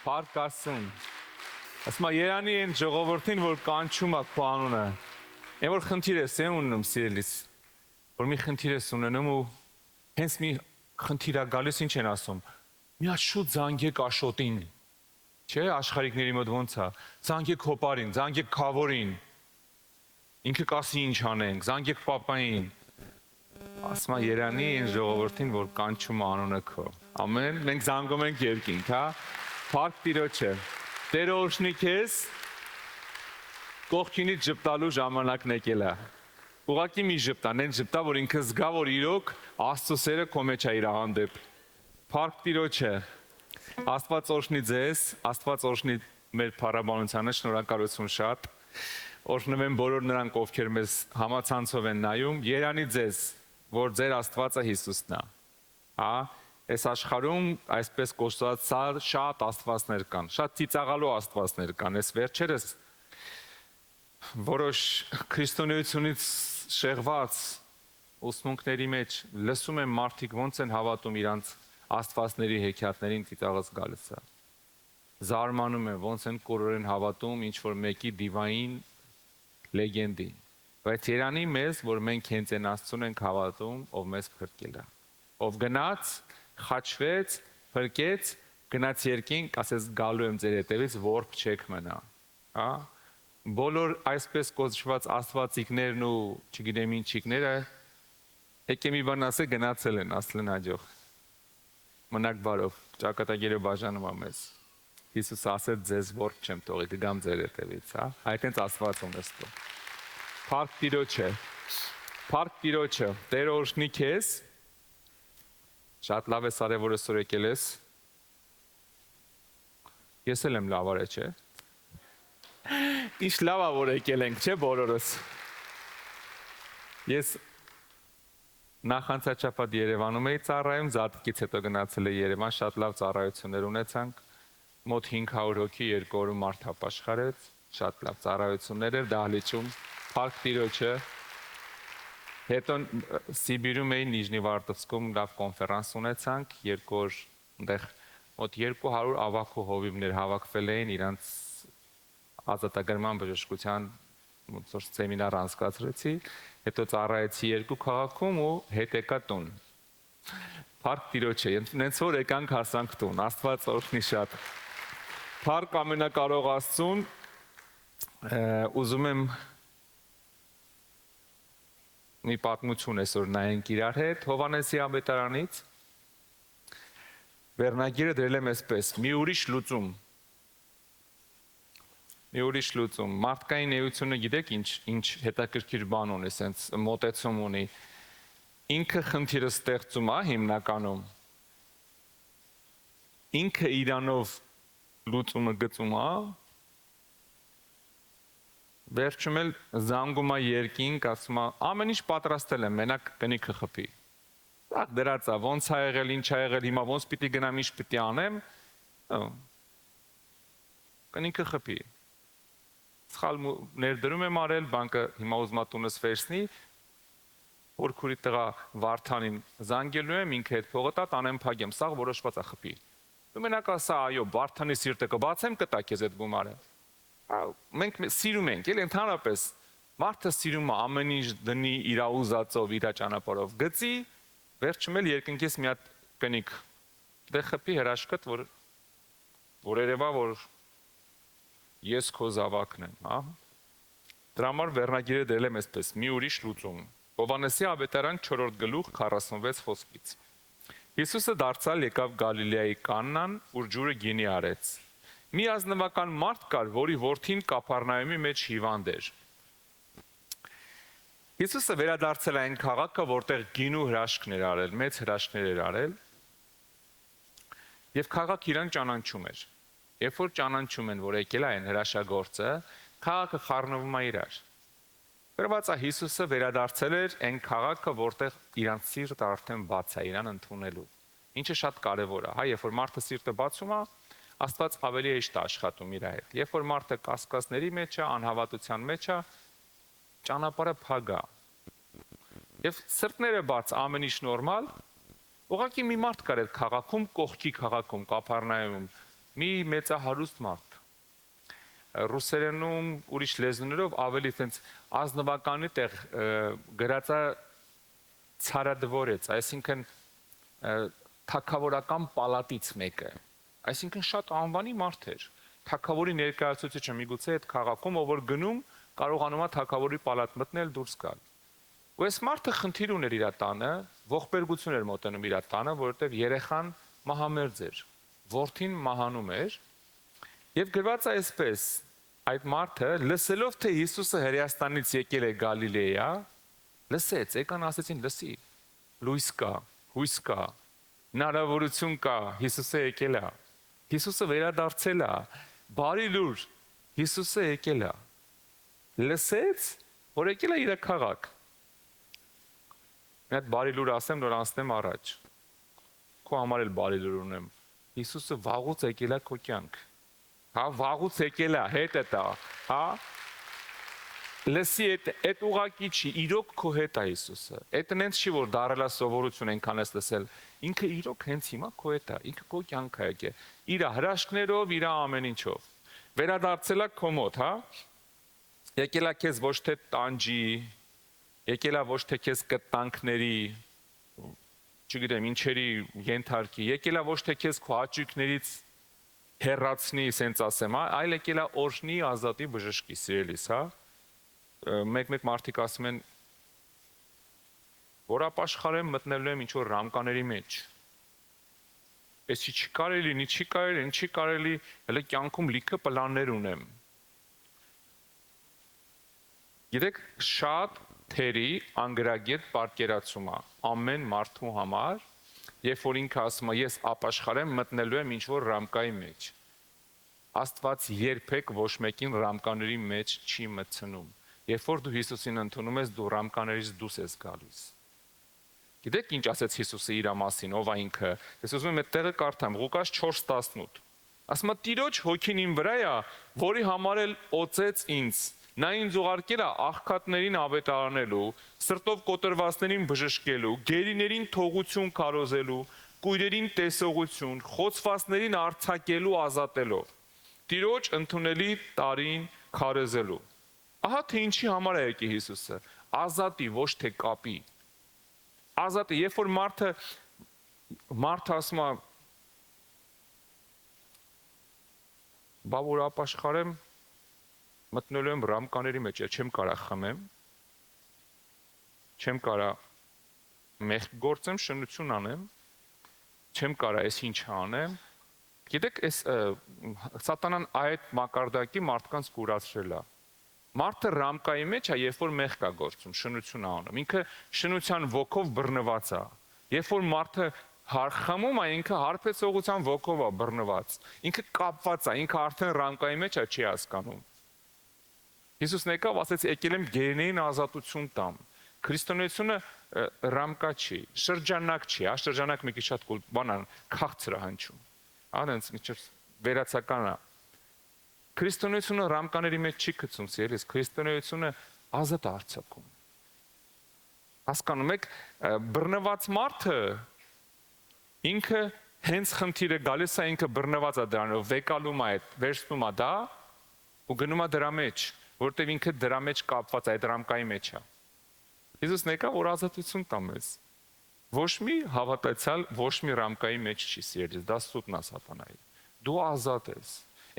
Պարկասում։ Ասում Երանի են ժողովրդին, որ կանչում է քո անունը։ Այն որ խնդիր ես ունում սիրելիս, որ մի խնդիր ես ունենում ու հենց մի խնդիր է գալիս, ինչ են ասում։ Մի հատ շուտ զանգեք Աշոտին։ Չէ, աշխարհիկների մոտ ոնց է։ Զանգեք հոպարին, զանգեք քավորին։ Ինքը կասի ինչ անենք, զանգեք պապային։ Ասում Երանի են ժողովրդին, որ կանչում է անունը քո։ Ամեն, մենք զանգում ենք երկինք, հա։ Փառք Տիրոջը։ Տերը օրհնի քեզ։ Կողքինից ճպտալու ժամանակն եկել է։ Ուղղակի մի ճպտան, այն ճպտա, որ ինքը զգա, որ իրոք Աստծո սերը քո մեջ է իր հանդեպ։ Փառք Տիրոջը։ Աստված օրհնի ձեզ, Աստված օրհնի մեր փառաբանությանը, շնորհակալություն շատ։ Օրհնում եմ բոլոր նրանք, ովքեր մեզ համացանցով են նայում, երանի ձեզ, որ ձեր Աստվածը Հիսուսն է։ Հա, այս աշխարհում այսպես կոչված շատ աստվածներ կան, շատ ծիծաղալու աստվածներ կան, այս վերջերս որոշ քրիստոնեությունից շեղված ուսմունքների մեջ լսում եմ մարդիկ ոնց են հավատում իրանց աստվածների հեքիաթներին ծիծաղած գալիս է։ Զարմանում եմ ոնց են կորորեն հավատում ինչ որ մեկի դիվային լեգենդի։ Բայց Երանի մեզ, որ մենք հենց այն Աստծուն ենք հավատում, ով մեզ փրկել է։ Ով գնաց, խաչվեց, փրկեց, գնաց երկինք, ասես գալու եմ ձեր հետևից, որբ չեք մնա։ Հա։ Բոլոր այսպես կոչված աստվածիկներն ու չգիտեմ ինչիկները եկե մի բան ասե գնացել են, ասել են հաջող։ Մնաք բարով, ճակատագիրը բաժանում է մեզ։ Հիսուս ասեց ձեզ որբ չեմ թողի, կգամ ձեր հետևից, հա։ Այդ հենց Աստված ունեստո։ Փառք Տիրոջը։ Փառք Տիրոջը։ Տերը օրհնի քեզ։ Շատ լավ է սարե, որ այսօր եկել ես։ Ես էլ եմ լավ արել, չէ։ Ինչ լավ է, որ եկել ենք, չէ, բոլորս։ Ես նախանցաչափած Երևանում էի ծառայում, Զատկից հետո գնացել էի Երևան, շատ լավ ծառայություններ ունեցանք։ Մոտ 500 հոգի 2 օրում մարդ ապաշխարեց, շատ լավ ծառայություններ էր Դահլիճում, Փառք Տիրոջը։ Հետո Սիբիրում էի Նիժնիվարտովսկում լավ կոնֆերանս ունեցանք, 2 օր այնտեղ մոտ 200 ավագ ու հովիվներ հավաքվել էին, իրանց ազատագրման բժշկության ոնց որ սեմինար անցկացրեցի, հետո ծառայեցի 2 քաղաքում ու հետ եկա տուն։ Փառք Տիրոջը, նենց որ եկանք հասանք տուն, Աստված օրհնի շատ։ Փառք ամենակարող Աստծուն, ուզում եմ մի պատմություն այսօր նայենք իրար հետ Հովհաննեսի ավետարանից։ Վերնագիրը դրել եմ այսպես՝ մի ուրիշ լուծում։ Մի ուրիշ լուծում։ Մարդկային էությունը գիտեք ինչ հետաքրքիր բան ունի, սենց մոտեցում ունի։ Ինքը խնդիրը ստեղծում է հիմնականում։ Ինքը իրանով լուծումը գծում է։ Վերջում էլ զանգում է երկինք, ասում է ամեն ինչ պատրաստել եմ, մենակ կնիքը խփի։ Ահ դրած է, ոնց ա եղել, ինչ ա եղել, հիմա ոնց պիտի գնամ, ինչ պիտի անեմ։ Կնիքը խփի։ Սխալ ներդրում եմ արել, բանկը հիմա ուզում է տունս վերցնի, Օրքուրի տղա Վարդանին զանգելու եմ, ինքը հետ փողը տա, տանեմ փագեմ, սաղ որոշված է խփի։ Դու մենակ ասա, այո, Վարդանի սիրտը կբացեմ, կտա քեզ այդ գումարը։ Մենք սիրում ենք, էլ ընդհանրապես մարդը սիրում է ամեն ինչ դնի իր ուզածով, իր ճանապարհով գծի, վերջում էլ երկնքից մի հատ կնիկ դե խփի հրաշքդ, որ երևա որ ես քո զավակն եմ, հա։ Դրա համար վերնագիրը դրել եմ այսպես՝ մի ուրիշ լուծում։ Հովհաննեսի ավետարան 4-րդ գլուխ 46 խոսքից։ Հիսուսը դարձյալ եկավ Գալիլեայի Կաննան, ուր ջուրը գինի արեց։ Մի ազնվական մարդ կար, որի որդին Կափառնայումի մեջ հիվանդ էր։ Հիսուսը վերադարձել այն քաղաքը, որտեղ գինու հրաշքներ արել, մեծ հրաշքներ էր արել, եւ քաղաքը իրան ճանաչում էր։ Երբ որ ճանաչում են, որ եկել է այն հրաշագործը, քաղաքը խառնվում է իրար։ Գրված է Հիսուսը վերադարձել էր այն քաղաքը, որտեղ իրանց սիրտը արդեն բաց է իրան ընդունելու։ Ինչը շատ կարևոր է, հա, երբ որ մարդը սիրտը բացում է, Աստված ավելի հեշտ է աշխատում իր հետ։ Երբ որ մարդը կասկածների մեջ է, անհավատության մեջ է, ճանապարհը փակ է։ Եվ սրտները բաց, ամեն ինչ նորմալ, ուղղակի մի մարդ կար այդ քաղաքում, կողքի քաղաքում, Կափառնայումում, մի մեծահարուստ մարդ։ Ռուսերենում ուրիշ լեզուներով ավելի տենց ազնվականի տեղ գրածա ցարադվորեց, այսինքն թագավորական պալատից մեկը։ Այսինքն շատ անվանի մարդ էր։ Թագավորի ներկայացուցիչը միգուցե այդ քաղաքում, ով որ գնում, կարողանում է թագավորի պալատ մտնել դուրս գալ։ Ու այս մարդը խնդիր ուներ իր տանը, ողբերգություն էր մոտենում իր տանը, որովհետև երեխան մահամերձ էր, որդին մահանում էր, եւ գրված է այսպես. այդ մարդը լսելով թե Հիսուսը Հրեաստանից եկել է Գալիլեա, լսեց, եկան ասեցին լսի, լույս կա, հույս կա, հնարավորություն կա, Հիսուսը եկել է, Հիսուսը վերադարձել է, բարի լուր, Հիսուսը եկել է, լսեց, որ եկել է իր քաղաք։ Մի հատ բարի լուր ասեմ, նոր անցնեմ առաջ։ Քո համար էլ բարի լուր ունեմ։ Հիսուսը վաղուց եկել է քո կյանք։ Հա, վաղուց եկել է, հետ է տա, հա։ Լսի, այդ ուղակի չի, իրոք քո հետ է Հիսուսը։ Այդ նենց չի, որ դարել է սովորություն այնքան ես լսել։ Ինքը իրոք հենց հիմա քո հետ է, ինքը քո կյանք է եկել։ Իր հրաշքներով, իր ամեն ինչով։ Վերադարձել է քո մոտ, հա։ Եկել է քեզ ոչ թե տանջի, եկել է ոչ թե քեզ կտանքների, չգիտեմ, ինչերի ենթարկի, եկել է ոչ թե քեզ քո հաճույքներից հեռացնի, սենց ասեմ, այլ եկել է օրհնի, ազատի, բժշկի, սիրելիս, հա։ Մեկ-մեկ մարդիկ ասում են, որ ապաշխարեմ մտնելու եմ ինչ-որ ռամկաների մեջ։ Էսի չի կարելի, նի չի կարելի, չի կարելի, հələ կյանքում լիքը պլաններ ունեմ։ Գիտեք, շատ թերի անգրագետ պատկերացում է ամեն մարդու համար, երբ որ ինքը ասում է ես ապաշխարեմ մտնելու եմ ինչ-որ ռամկայի մեջ։ Աստված երբեք ոչ մեկին ռամկաների մեջ չի մտցնում։ Երբ որ դու Հիսուսին ընդունում ես, դու ռամկաներից դուրս ես գալիս։ Գիտեք ինչ ասեց Հիսուսը իր մասին, ով է ինքը։ Ես ուզում եմ այդ տեղը կարդամ, Ղուկաս 4:18։ Ասում է Տիրոջ հոգին իմ վրա է, որի համար էլ օծեց ինձ։ Նա ինձ ուղարկել է աղքատներին ավետարանելու, սրտով կոտրվածներին բժշկելու, գերիներին թողություն քարոզելու, կույրերին տեսողություն, խոցվածներին արձակելու, ազատելով։ Տիրոջ ընդունելի տարին քարոզելու։ Ահա թե ինչի համար է եկել Հիսուսը։ Ազատի, ոչ թե կապի։ Ազատի, երբ որ մարդը ասում է բա որ ապաշխարեմ մտնելու եմ ռամկաների մեջ, չեմ կարա խմեմ, չեմ կարա մեղք գործեմ, շնություն անեմ, չեմ կարա այս ինչը անեմ։ Գիտեք, այս սատանան այդ մակարդակի մարդկանց կուրացրել է։ Մարդը ռամկայի մեջ է, երբ որ մեղք է գործում, շնություն անում։ Ինքը շնության ոգով բռնված է։ Երբ որ մարդը խմում է, ինքը հարբեցողության ոգով է բռնված։ Ինքը կապված է, ինքը արդեն ռամկայի մեջ է, չի հասկանում։ Հիսուսն եկավ, ասեց եկել եմ գերիներին ազատություն տամ։ Քրիստոնեությունը ռամկա չի, շրջանակ չի, հա, շրջանակ մի քիչ շատ բանան, քաղցր է հնչում։ Անենց միջև վերացական է։ Քրիստոնեությունը ռամկաների մեջ չի գցում, սիրելիս, քրիստոնեությունը ազատ է արձակում։ Հասկանում եք, բռնված մարդը ինքը հենց խնդիրը գալիս է, ինքը բռնված է դրանով, վեկալում է այդ, վերցնում է դա ու գնում է դրա մեջ, որտեղ ինքը դրա մեջ կապված է, այդ ռամկայի մեջ է։ Հիսուսն եկավ, որ ազատություն տա մեզ։ Ոչ մի հավատացյալ, ոչ մի ռամկայի մեջ չի, սիրելիս, դա սուտն է սատանայի։ Դու ազատ ես։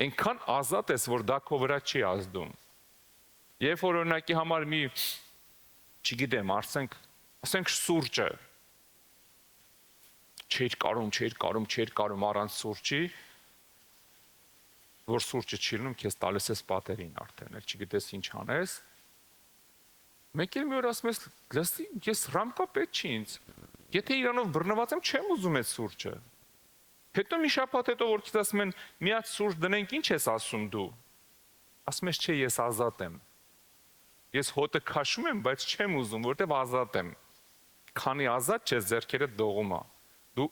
Այնքան ազատ ես, որ դա քո վրա չի ազդում։ Երբ որ օրինակի համար մի, չգիտեմ, ասենք սուրճը չէր կարում առանց սուրճի, որ սուրճը չի լինում, քեզ տալիս ես պատերին արդեն, չգիտես ինչ անես։ Մեկ էլ մի օր ասում ես, լսի, ես ռամկա պետք չի ինձ։ Եթե իրանով բռնված եմ, չեմ ուզում այդ սուրճը։ Հետո մի շաբաթ հետո որ քեզ ասում են, մի հատ սուրճ դնենք, ինչ ես ասում դու։ Ասում ես, չէ, ես ազատ եմ։ Ես հոտը քաշում եմ, բայց չեմ ուզում, որտեվ ազատ եմ։ Քանի ազատ չես, ձեռքերը դողում է։ Դու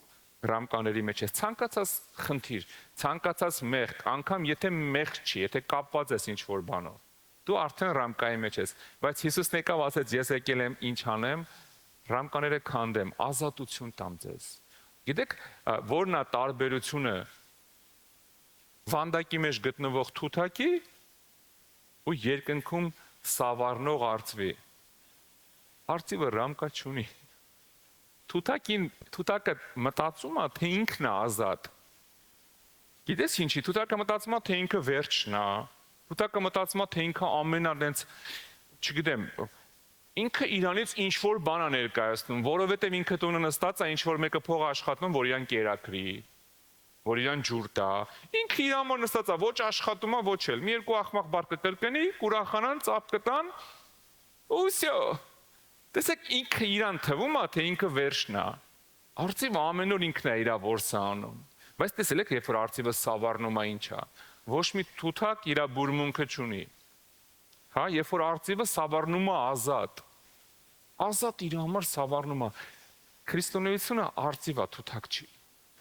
ռամկաների մեջ ես, ցանկացած խնդիր, ցանկացած մեղք, անգամ եթե մեղք չի, եթե կապված ես ինչ-որ բանով, դու արդեն ռամկայի մեջ ես, բայց Հիսուսն եկավ ասեց, ես եկել եմ ինչ անեմ, ռամկաները քանդեմ, ազատություն տամ ձեզ։ Գիտեք, որն է տարբերությունը վանդակի մեջ գտնվող թութակի ու երկնքում սավառնող արծվի։ Արծիվը ռամկա չունի։ Թութակը մտածում է, թե ինքն է ազատ։ Գիտես ինչի, թութակը մտածում է, թե ինքը վերջն է։ Թութակը մտածում է, թե ինքը ամենալենց, չգիտեմ, ինքը իրանից ինչ որ բան է ներկայացնում, որովհետև ինքը տունը նստած է, ինչ որ մեկը փող աշխատում, որ իրան կերակրի, որ իրան ջուր տա։ Ինքը իր համար նստած է, ոչ աշխատում է, ոչ էլ։ Մի երկու աղմաղ բար կկրկնի, կուրախանան, ծափ կտան, ու всё։ Տեսեք, ինքը իրան թվում է, թե ինքը վերջն է։ Արծիվը ամեն օր ինքն է իր որսը անում։ Բայց տեսել եք, երբ որ արծիվը սավառնում է ինչ է, ոչ մի թութակ իր բուրմունքը չունի։ Հա, երբ որ արծիվը սավառնում է ազատ։ Ազատ իր համար սավառնում է։ Քրիստոնեությունը արծիվ է, թութակ չի։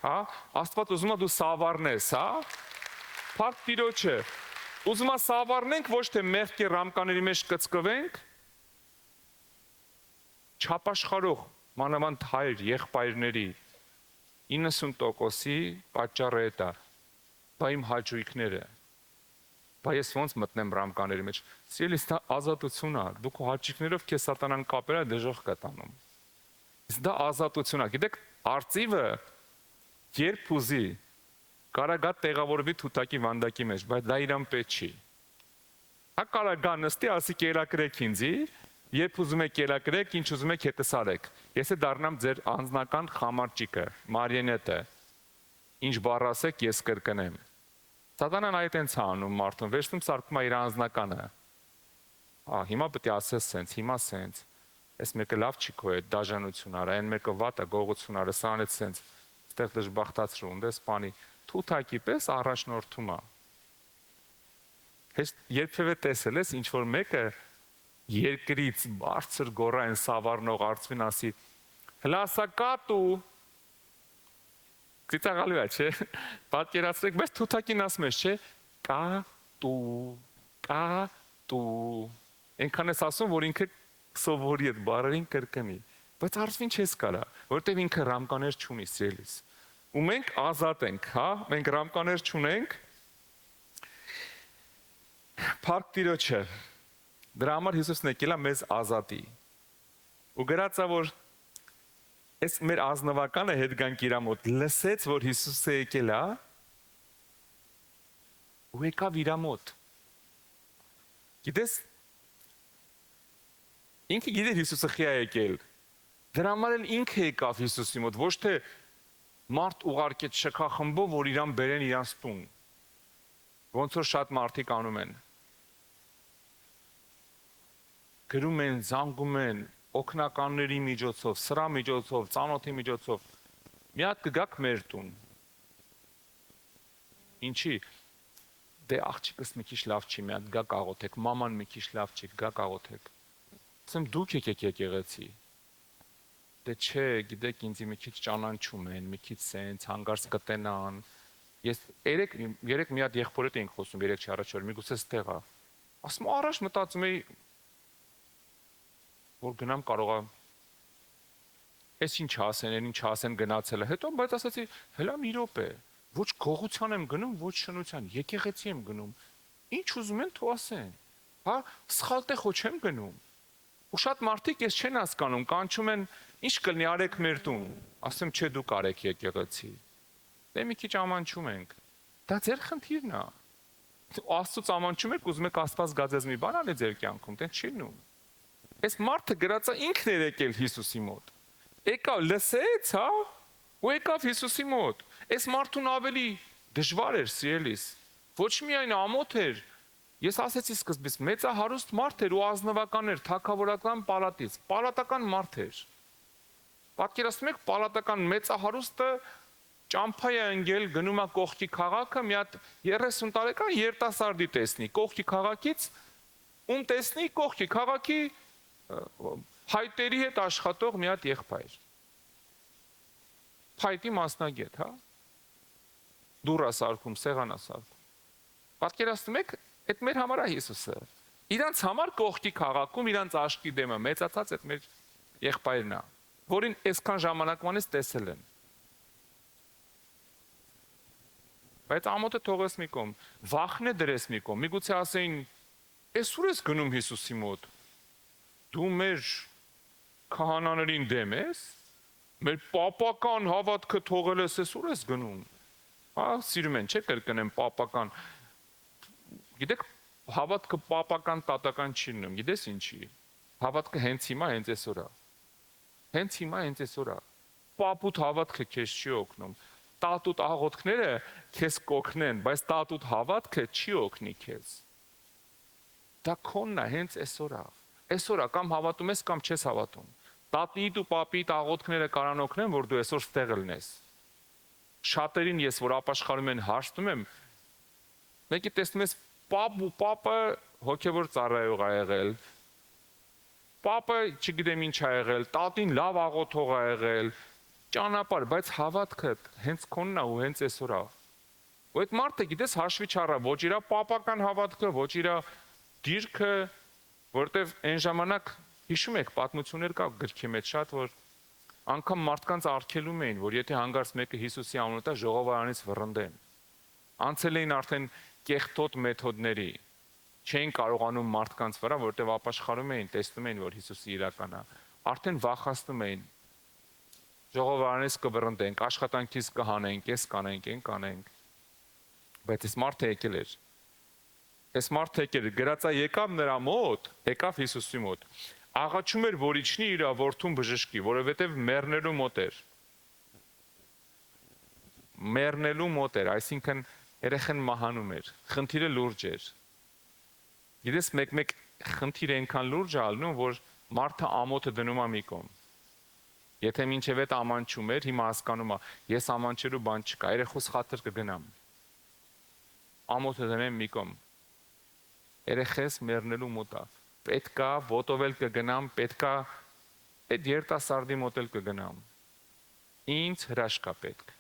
Հա, Աստված ուզում է դու սավառնես, հա։ Փառք Տիրոջը։ Ուզում է սավառնենք, ոչ թե մեղքի ռամկաների մեջ կծկվենք, չապաշխարող մանավանդ հայր, եղբայրների 90%-ի պատճառը դա։ Բա իմ հաճույքները։ Բա ես ոնց մտնեմ ռամկաների մեջ։ Սիրելիս, դա ազատություն է։ Դու քո հաճույքներով քեզ սատանան կապել է դժոխք կտանում։ Իսկ դա ազատություն է։ Գիտեք, արծիվը երբ ուզի կարա գա տեղավորվի թութակի վանդակի մեջ, բայց դա իրան պետք չի։ Հա կարա գա նստի, ասի կերակրեք ինձի, երբ ուզում եք կերակրեք, ինչ ուզում եք հետս արեք։ Ես է դառնամ ձեր անձնական խամարճիկը, մարիոնետը։ Ինչ բառ ասեք, ես կրկնեմ։ Սատանան այդ այնց է անում մարդուն, վերջնում սարքում է իր անձնականը։ Հիմա պետք է ասես սենց, հիմա սենց։ Այս մեկը լավ չի քո հետ, դաժանություն արա, այն մեկը վատ է, գողություն արա, սա անեց սենց։ Այդտեղ դժբախտացրու, դες բանի թութակի պես առաջնորդում է։ Հենց երբևէ տեսել ես ինչ որ մեկը երկրից բարձր գորային սավառնող արծվին ասի հլասակատու ծիծաղալու է, չէ՞։ Պատկերացրեք, բայց թութակին ասում ես, չէ՞, կատու։ Այնքան ես ասում, որ ինքը սովորի այդ բառերին կրկնի։ Բայց արծվին չես կարա, որտեղ ինքը ռամկաներ չունի, սիրելիս։ Ու մենք ազատ ենք, հա, մենք ռամկաներ չունենք։ Փառք Տիրոջը։ Դրա համար Հիսուսն եկել է մեզ ազատի։ Ու գրածա որ այս մեր ազնվականը հետ գանք իր մոտ, լսեց որ Հիսուսը եկել է, ու եկավ իր մոտ։ Գիտես, ինքը գիտեր Հիսուսը խի է եկել։ Դրա համար էլ ինքը եկավ Հիսուսի մոտ, ոչ թե մարդ ուղարկեց շքախմբով, որ իրան բերեն իրանց տուն։ Ոնց որ շատ մարդիկ անում են։ Գրում են, զանգում են, օգնականների միջոցով, սրա միջոցով, ծանոթի միջոցով։ Մի հատ կգաք մեր տուն։ Ինչի։ Դե աղջիկս մի քիչ լավ չի, մի հատ գա կաղոթեք, մաման մի քիչ լավ չի, գա կաղոթեք։ Ասեմ դուք եկեք եկեղեցի։ Դե չէ, գիտեք ինձ մի քիչ ճանաչում են, մի քիչ սենց հանգարց կտենան։ Ես երեք մի հատ եղբոր հետ էինք խոսում, 3 առաջ որ միգուցե ստեղ է։ Ասում առաջ մտածում էի որ գնամ կարողա այս ինչ ասեն, ինչ ասեն գնացել է։ Հետո բայց ասացի, հələ մի րոպե, ոչ գողության եմ գնում, ոչ շնության, եկեղեցի եմ գնում։ Ինչ ուզում են թող ասեն։ Հա, սխալ տեղ ոչ եմ գնում։ Ու շատ մարդիկ ես չեն հասկանում, կանչում են, ինչ կլինի արեք մեր տուն։ Ասեմ, չէ դուք արեք եկեղեցի։ Դե մի քիչ ամանչում ենք։ Դա ձեր խնդիրն է։ Աստծուց ամանչում եք, ուզում եք Աստված գածես մի բան անի ձեր կյանքում, դե չի լինում։ Այս մարդը գրածա ինքն էր եկել Հիսուսի մոտ։ Եկավ լսեց, հա, ու եկավ Հիսուսի մոտ։ Այս մարդուն ավելի դժվար էր սիրելիս։ Ոչ միայն ամոթ էր։ Ես ասեցի սկզբից մեծահարուստ մարդ էր ու ազնվական էր, թագավորական պալատից, պալատական մարդ էր։ Պատկերացնում եք, պալատական մեծահարուստը ճամփա է ընկել, գնում է կողքի քաղաքը, մի հատ 30 տարեկան երիտասարդի տեսնի, կողքի քաղաքից ում տեսնի կողքի քաղաքի հայտերի հետ աշխատող մի հատ եղբայր։ Փայտի մասնագետ, հա։ Դուռա սարքում, սեղանա սարքում։ Պատկերացնում եք, այդ մեր համար է Հիսուսը։ Իրանց համար կողքի քաղաքում իրանց աշկի դեմը մեծացած այդ մեր եղբայրն է, որին այսքան ժամանակվանից տեսել են։ Բայց ամոթը թողես մի կողմ, վախն է դրես մի կողմ։ Միգուցե ասեին, «Էս ուր ես գնում Հիսուսի մոտ։ Դու մեր քահանաներին դեմ ես, մեր պապական հավատքը թողել ես, էս ուր ես գնում»։ Հա, սիրում են, չէ՞ կրկնեմ պապական։ Գիտեք, հավատքը պապական, տատական չի լինում, գիտես ինչի։ Հավատքը հենց հիմա, հենց այսօր է։ Հենց հիմա, հենց այսօր է։ Պապուտ հավատքը քեզ չի օգնում։ Տատուտ աղոթքները քեզ կօգնեն, բայց տատուտ հավատքը չի օգնի քեզ։ Դա քոնն է հենց այսօր է։ Այսօր է կամ հավատում ես կամ չես հավատում։ Տատիդ ու պապիդ աղոթքները կարան օգնեն, որ դու այսօր ստեղ լինես։ Շատերին ես որ ապաշխարում են հարցնում եմ, մեկի տեսնում ես պապ ու պապը հոգևոր ծառայող ա եղել, պապը չգիտեմ ինչ ա եղել, տատին լավ աղոթող ա եղել, ճանապարհ, բայց հավատքը հենց քոնն է ու հենց այսօր է։ Ու այդ մարդը գիտես հաշվի չառա ոչ իր պապական հավատքը, ոչ իր դիրքը, որտեվ այն ժամանակ հիշում եք պատմություններ կա գրքի մեջ շատ, որ անգամ մարդկանց արգելում էին, որ եթե հանգարց մեկը Հիսուսի անունով տա ժողովարանից վռնդեն։ Անցել էին արդեն կեղտոտ մեթոդների, չէին կարողանում մարդկանց վրա, որտեղ ապաշխարում էին, տեսնում էին, որ Հիսուսը իրական է, արդեն վախացնում էին։ Ժողովարանից կվռնդենք, աշխատանքից կհանենք, այս կանենք, այն կանենք։ Բայց այս մարդը եկել էր։ Այս մարդը եկել էր, գրածա եկավ նրա մոտ, եկավ Հիսուսի մոտ։ Աղաչում էր, որ իջնի իր որդուն բժշկի, որովհետև մեռնելու մոտ էր։ Մեռնելու մոտ էր, այսինքն երեխան մահանում էր, խնդիրը լուրջ էր։ Գիտես, մեկ խնդիրը այնքան լուրջ է ալնում, որ մարդը ամոթը դնում է մի կողմ։ Եթե մինչև այդ ամանչում էր, հիմա հասկանում է, ես ամանչելու բան չկա, երեխուս խաթր կգնամ։ Ամոթը դնեմ մի կողմ։ Երեխես մեռնելու մոտ է։ Պետքա ոտովել կգնամ, պետքա այդ երիտասարդի մոտ էլ կգնամ։ Ինձ հրաշք է պետք։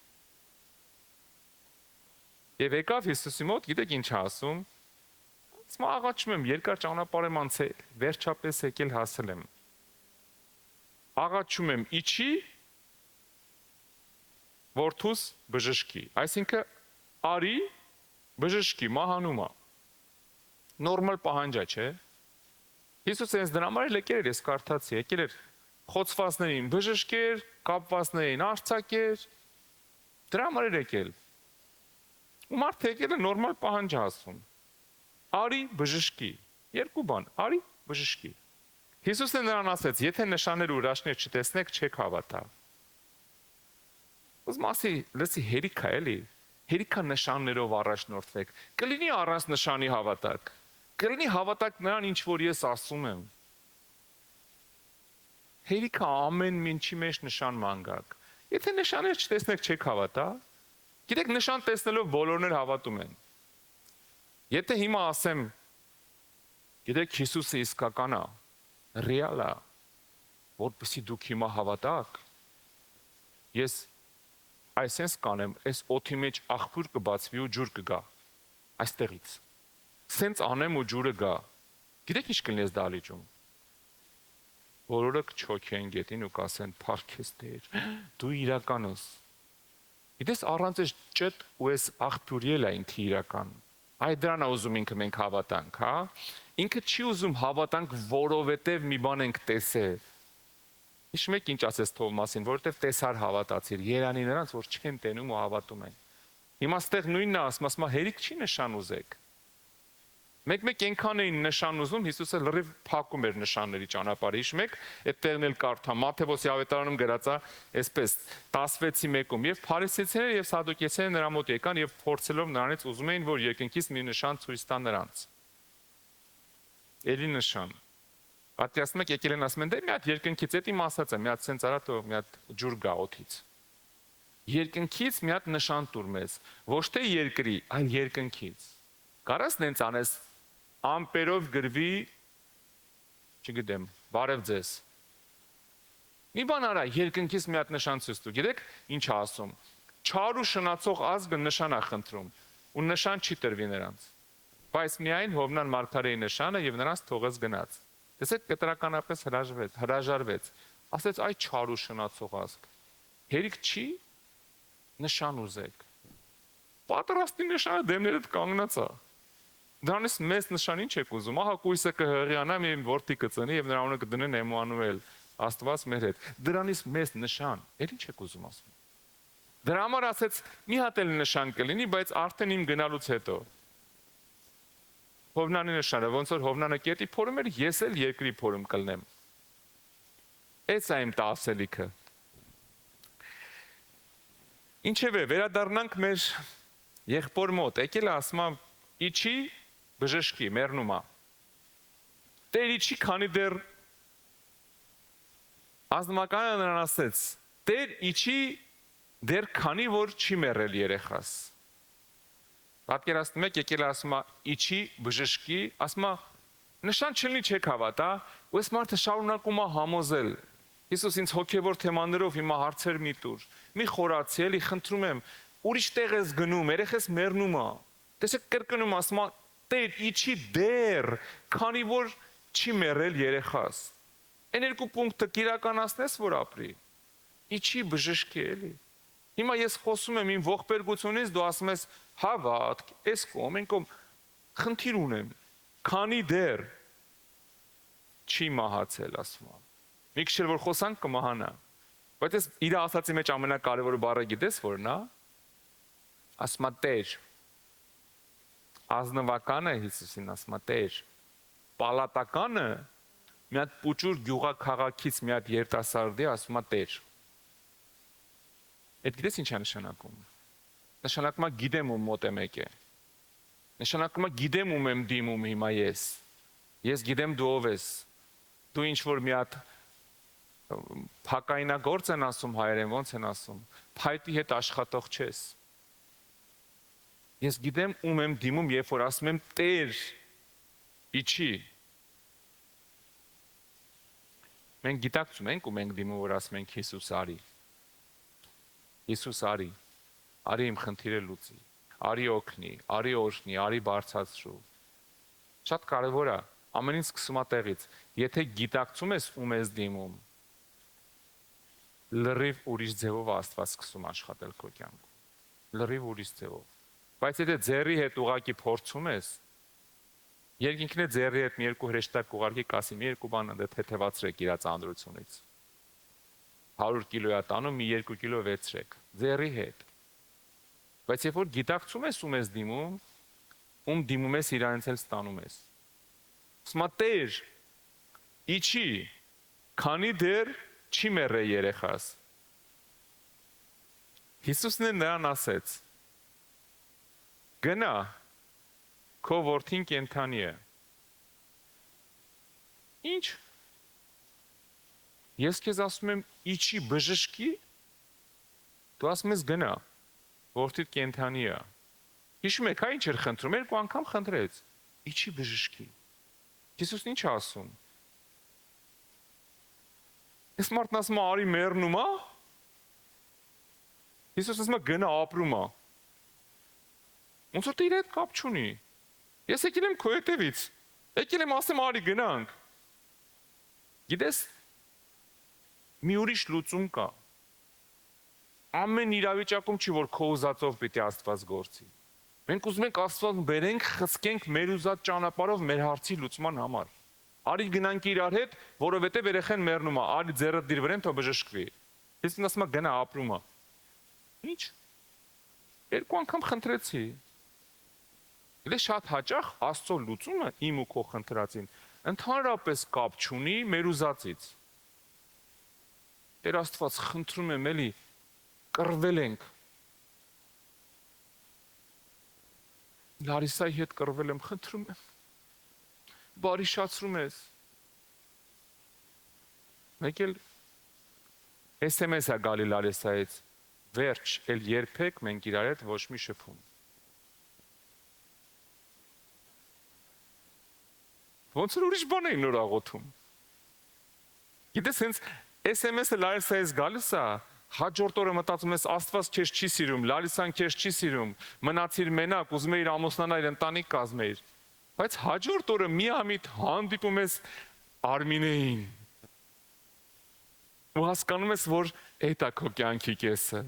Եվ եկավ Հիսուսի մոտ, գիտեք ինչ ասում։ Ասում աղաչում եմ, երկար ճանապարհ եմ անցել, վերջապես եկել հասել եմ։ Աղաչում եմ, իջի որդուս բժշկի, այսինքն արի բժշկի, մահանում է։ Նորմալ պահանջ է, չէ՞։ Հիսուսը ինձ դրա համար եկել էր, ես կարդացի, եկել էր խոցվածներին բժշկեր, կապվածներին արձակեր, դրա համար էր եկել։ Ու մարդը եկել է նորմալ պահանջ ասում։ Արի բժշկի, երկու բան, արի բժշկի։ Հիսուսն նրան ասեց, եթե նշաններ ու հրաշքներ չտեսնեք, չեք հավատա։ Ուզում ասի, լսի հերիք է էլի, հերիք է նշաններով առաջնորդվեք, կլինի առանց նշանի հավատակ, կլինի հավատակ նրան, ինչ որ ես ասում եմ։ Հերիք է ամեն ինչի մեջ նշան մանգակ։ Եթե նշաններ չտեսնեք, չեք հավատա։ Գիտեք, նշան տեսնելով բոլորներ հավատում են։ Եթե հիմա ասեմ, գիտեք, Հիսուսը իսկական է, ռեալ է, որպեսզի դուք հիմա հավատաք, ես այսպես կանեմ, այս օդի մեջ աղբյուր կբացվի ու ջուր կգա, այստեղից, սենց անեմ ու ջուրը գա, գիտեք ինչ կլինի այս դահլիճում, բոլորը կչոքեն գետին ու կասեն, փառքես Տեր, դու իրական ես, գիտես առանց այս ճտ ու այս աղբյուրի էլ է ինքը իրական, այ դրան է ուզում ինքը մենք հավատանք, հա, ինքը չի ուզում հավատանք, որովհետև մի բան ենք տեսել, Իշմ եք ինչ ասես Թովմասին, որովհետև տեսար հավատացիր, երանի նրանց, որ չեն տենում ու հավատում են։ Հիմա ստեղ նույնն է ասում, հերիք չի նշան ուզեք։ Մեկ այնքան էին նշան ուզում, Հիսուսը լրիվ փակում էր նշանների ճանապարհը։ Իշմ եք, այդ տեղն էլ կարդա, Մատթեոս ավետարանում գրած է, այսպես 16:1-ում, եւ փարիսեցիները եւ սադուկեցիները նրա մոտ եկան եւ փորձելով նրանից ուզում էին, որ երկնքից մի նշան ցույց տա նրանց։ Էլի նշան։ Պատասխանում եք եկել են ասում են, դե մի հատ երկնքից, դա իմ ասած է, մի հատ սենց արա թող մի հատ ջուր գա օդից։ Երկնքից մի հատ նշան տուր մեզ, ոչ թե երկրի, այլ երկնքից։ Կարաս նենց անես ամպերով գրվի, չգիտեմ, բարև ձեզ։ Մի բան արա, երկնքից մի հատ նշան ցույց տու։ Գիտեք, ինչ է ասում։ Չար ու շնացող ազգը նշան է խնդրում, ու նշան չի տրվի նրանց։ Բայց միայն Հովնան Մարգարեի նշանը եւ նրանց թողեց գնաց։ Տեսեք, կտրականապես հրաժարվեց, ասեց այ չար ու շնացող ազգ, հերիք չի նշան ուզեք, Պատրաստի նշանը դեմներդ կանգնած է։ Դրանից մեծ նշան ինչ եք ուզում։ Ահա կույսը կհղիանա, մի որդի կծնի եւ նրա անունը կդնեն Էմանուել, Աստված մեր հետ։ Դրանից մեծ նշան, ել ինչ եք ուզում ասում։ Դրա համար ասեց՝ մի հատ էլ նշան կլինի, բայց արդեն իմ գնալուց հետո։ Հովնանի նշանը, ոնց որ Հովնանը կետի փորում էր, ես էլ երկրի փորում կլնեմ։ Էս է իմ տասելիքը։ Ինչևէ, վերադառնանք մեր եղբոր մոտ, եկել է ասում է իջի բժշկի, մեռնում է։ Տեր իջի, քանի դեռ ազնվականը նրան ասեց, Տեր իջի դեռ քանի որ չի մեռել երեխաս։ Պատկերացնում եք, եկել է ասում է իջի բժշկի, ասում է նշան չլինի չեք հավատա, ու այս մարդը շարունակում է համոզել։ Հիսուս ինձ հոգևոր թեմաներով հիմա հարցեր մի տուր։ Մի խորացի, էլի խնդրում եմ, ուրիշ տեղ ես գնում, երեխես մեռնում է։ Տեսեք կրկնում ասում է Տեր իջի դեռ, քանի որ չի մեռել երեխաս։ Այն երկու պունկտը կիրականացնես, որ ապրի։ Իջի բժշկի էլի։ Հիմա ես խոսում եմ իմ ողբերգությունից, դու ասում ես հավատք, այս կողմ, այն կողմ, խնդիր ունեմ, քանի դեռ չի մահացել, ասում եմ։ Մի քիչ որ խոսանք կմահանա։ Բայց ես իր ասացի մեջ ամենակարևոր բառը գիտես որն է։ Ասում է Տեր։ Ազնվականը Հիսուսին ասում է Տեր։ Պալատականը մի հատ պուճուր գյուղաքաղաքից մի հատ երիտասարդի ասում է Տեր։ Այդ գիտես ինչ է նշանակում։ Նշանակում է գիտեմ ում մոտ եմ եկել։ Նշանակում է գիտեմ ում եմ դիմում հիմա ես։ Ես գիտեմ դու ով ես։ Դու ինչ որ մի հատ փակայնագործ են ասում հայերեն, ոնց են ասում։ Փայտի հետ աշխատող չես։ Ես գիտեմ ում եմ դիմում, երբ որ ասում եմ Տեր, իջի։ Մենք գիտակցում ենք ում ենք դիմում, որ ասում ենք Հիսուս արի։ Հիսուս արի, արի իմ խնդիրը լուծի, արի օգնի, արի օրհնի, արի բարձրացրու։ Շատ կարևոր է, ամեն ինչ սկսում է տեղից։ Եթե գիտակցում ես ում ես դիմում, լրիվ ուրիշ ձևով Աստված սկսում աշխատել քո կյանքում։ Լրիվ ուրիշ ձևով։ Բայց եթե ձեռի հետ ուղակի փորձում ես, երկինքն է ձեռի հետ մի երկու հրեշտակ ուղարկի կասի, մի երկու բան դե թեթևացրեք իր ծանրությունից։ 100 կիլո է տանում, մի 2 կիլո վերցրեք, ձեռի հետ։ Բայց երբ որ գիտակցում ես ում ես դիմում, ում դիմում ես իրանից էլ ստանում ես։ Ասում է Տեր, իջի, քանի դեռ չի մեռել երեխաս։ Հիսուսն է նրան ասեց. Գնա, քո որդին կենդանի է։ Ինչ։ Ես քեզ ասում եմ իջի բժշկի, դու ասում ես գնա, որդիդ կենդանի է։ Հիշում եք, հա ինչ էր խնդրում, երկու անգամ խնդրեց, իջի բժշկի։ Հիսուսն ինչ է ասում։ Այս մարդն ասում է արի մեռնում է։ Հիսուսն ասում է գնա ապրում է։ Ոնց որ դու իր հետ կապ չունի։ Ես եկել եմ քո հետևից։ Եկել եմ ասեմ արի գնանք։ Գիտես, մի ուրիշ լուծում կա։ Ամեն իրավիճակում չի որ քո ուզածով պիտի Աստված գործի։ Մենք ուզում ենք Աստված բերենք, խցկենք մեր ուզած ճանապարհով մեր հարցի լուծման համար։ Արի գնանք իրար հետ, որովհետև երեխան մեռնում է, արի ձեռը դիր վրան թող բժշկվի։ Հիսուսն ասում է գնա ապրում է։ Ինչ։ Երկու անգամ խնդրեցի։ Դե շատ հաճախ Աստծո լուծումը իմ ու քո խնդրածին ընդհանրապես կապ չունի մեր ուզածից։ Տեր Աստված, խնդրում եմ էլի կռվել ենք։ Լարիսայի հետ կռվել եմ, խնդրում եմ։ Բարիշացրում ես։ Մեկ էլ SMS է գալի Լարիսայից։ Վերջ, էլ երբեք մենք իրար հետ ոչ մի շփում։ Ոնց որ ուրիշ բան էին նոր աղոթում։ Գիտես, հենց SMS-ը Լարիսայից գալիս է, հաջորդ օրը մտածում ես Աստված քեզ չի սիրում, Լարիսան քեզ չի սիրում, մնացիր մենակ, ուզում էիր ամուսնանալ, ընտանիք կազմեիր։ Բայց հաջորդ օրը միամիտ հանդիպում ես Արմինեին։ Ու հասկանում ես, որ էդ է քո կյանքի կեսը։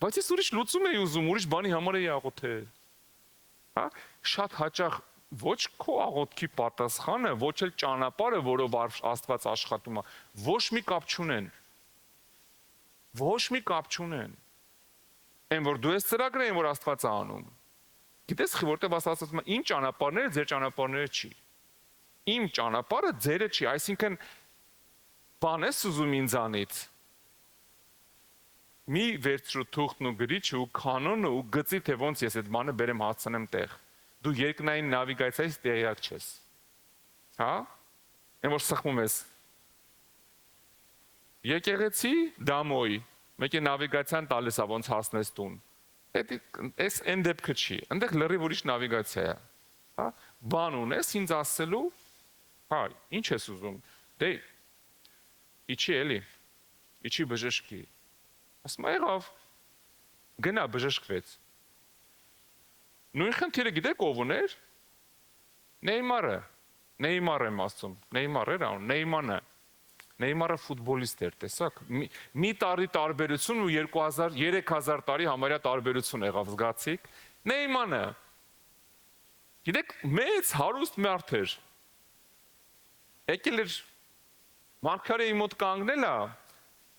Բայց ես ուրիշ լուծում էի ուզում, ուրիշ բանի համար էի աղոթել։ Հա, շատ հաճախ ոչ քո աղոթքի պատասխանը, ոչ էլ ճանապարհը, որով Աստված աշխատում է, ոչ մի կապ չունեն։ Ոչ մի կապ չունեն։ Այն որ դու ես ծրագրը, այն որ Աստված է անում։ Գիտես, որտեղ Աստված ասում է, իմ ճանապարհները ձեր ճանապարհները չի։ Իմ ճանապարհը ձերը չի, այսինքն բան ես ուզում ինձանից։ Մի վերցրու թուղթն ու գրիչը ու կանոնը ու գծի, թե ոնց ես այդ բանը բերեմ հասցնեմ տեղ։ Դու երկնային նավիգացիայից տեղյակ չես։ Հա? Այն որ սխմում ես։ Եկեղեցի դամոյի, մեկ է նավիգացիան տալիս է ոնց հասնես տուն։ Էս այն դեպքը չի։ Այնտեղ լրիվ ուրիշ նավիգացիա է։ Հա? Բան ունես ինձ ասելու, հա, ինչ ես ուզում։ Դե իջի էլի։ Իջի բժշկի։ Ասում եղավ, գնա բժշկվեց։ Նույն խնդիրը գիտեք ով ուներ։ Նեյմարը։ Նեյմար եմ ասում։ Նեյմար էր անում, Նեյմանը։ Նեյմարը ֆուտբոլիստ էր, տեսակ։ Մի տարի տարբերություն ու 3000 տարի համարյա տարբերություն եղավ, զգացիք։ Նեյմանը։ Գիտեք, մեծ հարուստ մարդ էր։ Եկել էր մարգարեի մոտ կանգնել է,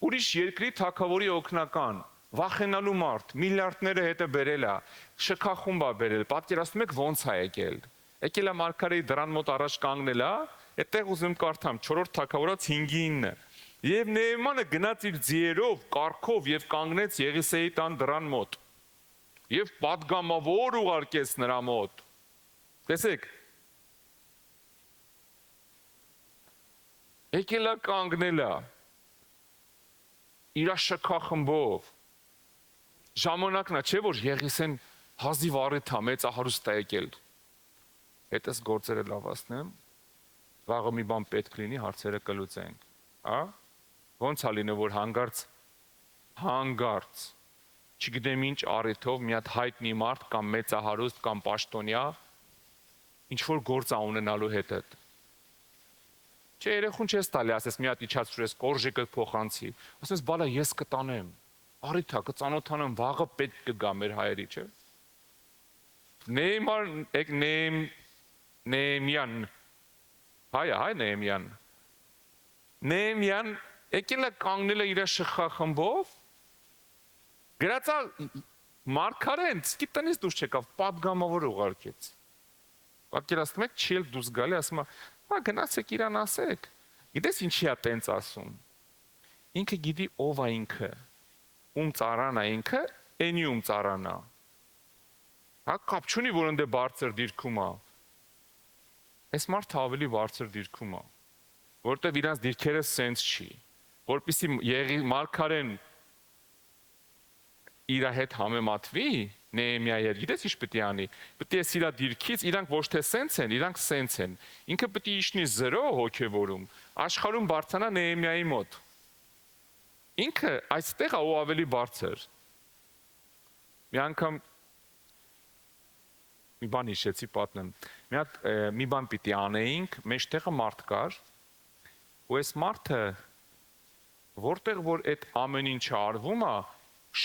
ուրիշ երկրի թագավորի օգնական, վախենալու մարդ, միլիարդները հետը բերել է, շքախումբ է բերել, պատկերացնում եք ոնց է եկել։ Եկել է մարգարեի դրան մոտ առաջ կանգնել է, այդտեղ ուզում կարդամ 4-րդ թագավորաց 5:9։ Եվ Նեյմանը գնաց իր ձիերով, կառքով եւ կանգնեց Եղիսեի տան դրան մոտ։ Եվ պատգամավոր ուղարկեց նրա մոտ։ Տեսեք։ Եկել է կանգնել է իր շքախմբով։ Ժամանակն է, չէ՞ որ Եղիսեն հազիվ առիթ է, մեծահարուստ է եկել։ Հետս գործերը լավացնեմ, վաղը մի բան պետք լինի, հարցերը կլուծենք, հա? Ոնց է լինում, որ հանգարց, չգիտեմ ինչ առիթով մի հատ հայտնի մարդ կամ մեծահարուստ կամ պաշտոնյա ինչ որ գործ է ունենալու հետդ։ Չէ, երեխուն չես տալի, ասես մի հատ իջացրու ես կորժիկը փոխանցի, ասես բալա ես կտանեմ, առիթ է, կծանոթանամ, վաղը պետք կգա մեր հայերի, չէ։ Նեյմար, Նեյմյան, հայ Նեյմյան, Նեյմյան եկել է կանգնել է իր շքախմբով, գրածա մարգարեն, սկի տնից դուրս չեկավ, պատգամավոր ուղարկեց։ Պատկերացնում եք, չի էլ դուրս գալի, ասում է, հա գնացեք իրան ասեք։ Գիտես ինչի է տենց ասում։ Ինքը գիտի ով է ինքը, ում ծառան է ինքը, էնի ում ծառան է։ Հա կապ չունի, որ ընդ է բարձր դիրքում է։ Այս մարդը ավելի բարձր դիրքում է, որտեվ իրանց դիրքերը սենց չի, որպեսզի մարգարեն իր հետ համեմատվի, Նեհեմիայի հետ, գիտես ինչ պետք է անի։ Պետք է իր դիրքից, իրանք ոչ թե սենց են, իրանք սենց են։ Ինքը պետք է իջնի 0 հոգևորում, աշխարհում բարձրանա Նեհեմիայի մոտ։ Ինքը այստեղ է ու ավելի բարձր։ Մի անգամ մի բան հիշեցի պատմեմ։ Մի բան պիտի անեինք, մեջտեղը մարդ կար, ու այս մարդը որտեղ որ այդ ամեն ինչը արվում է,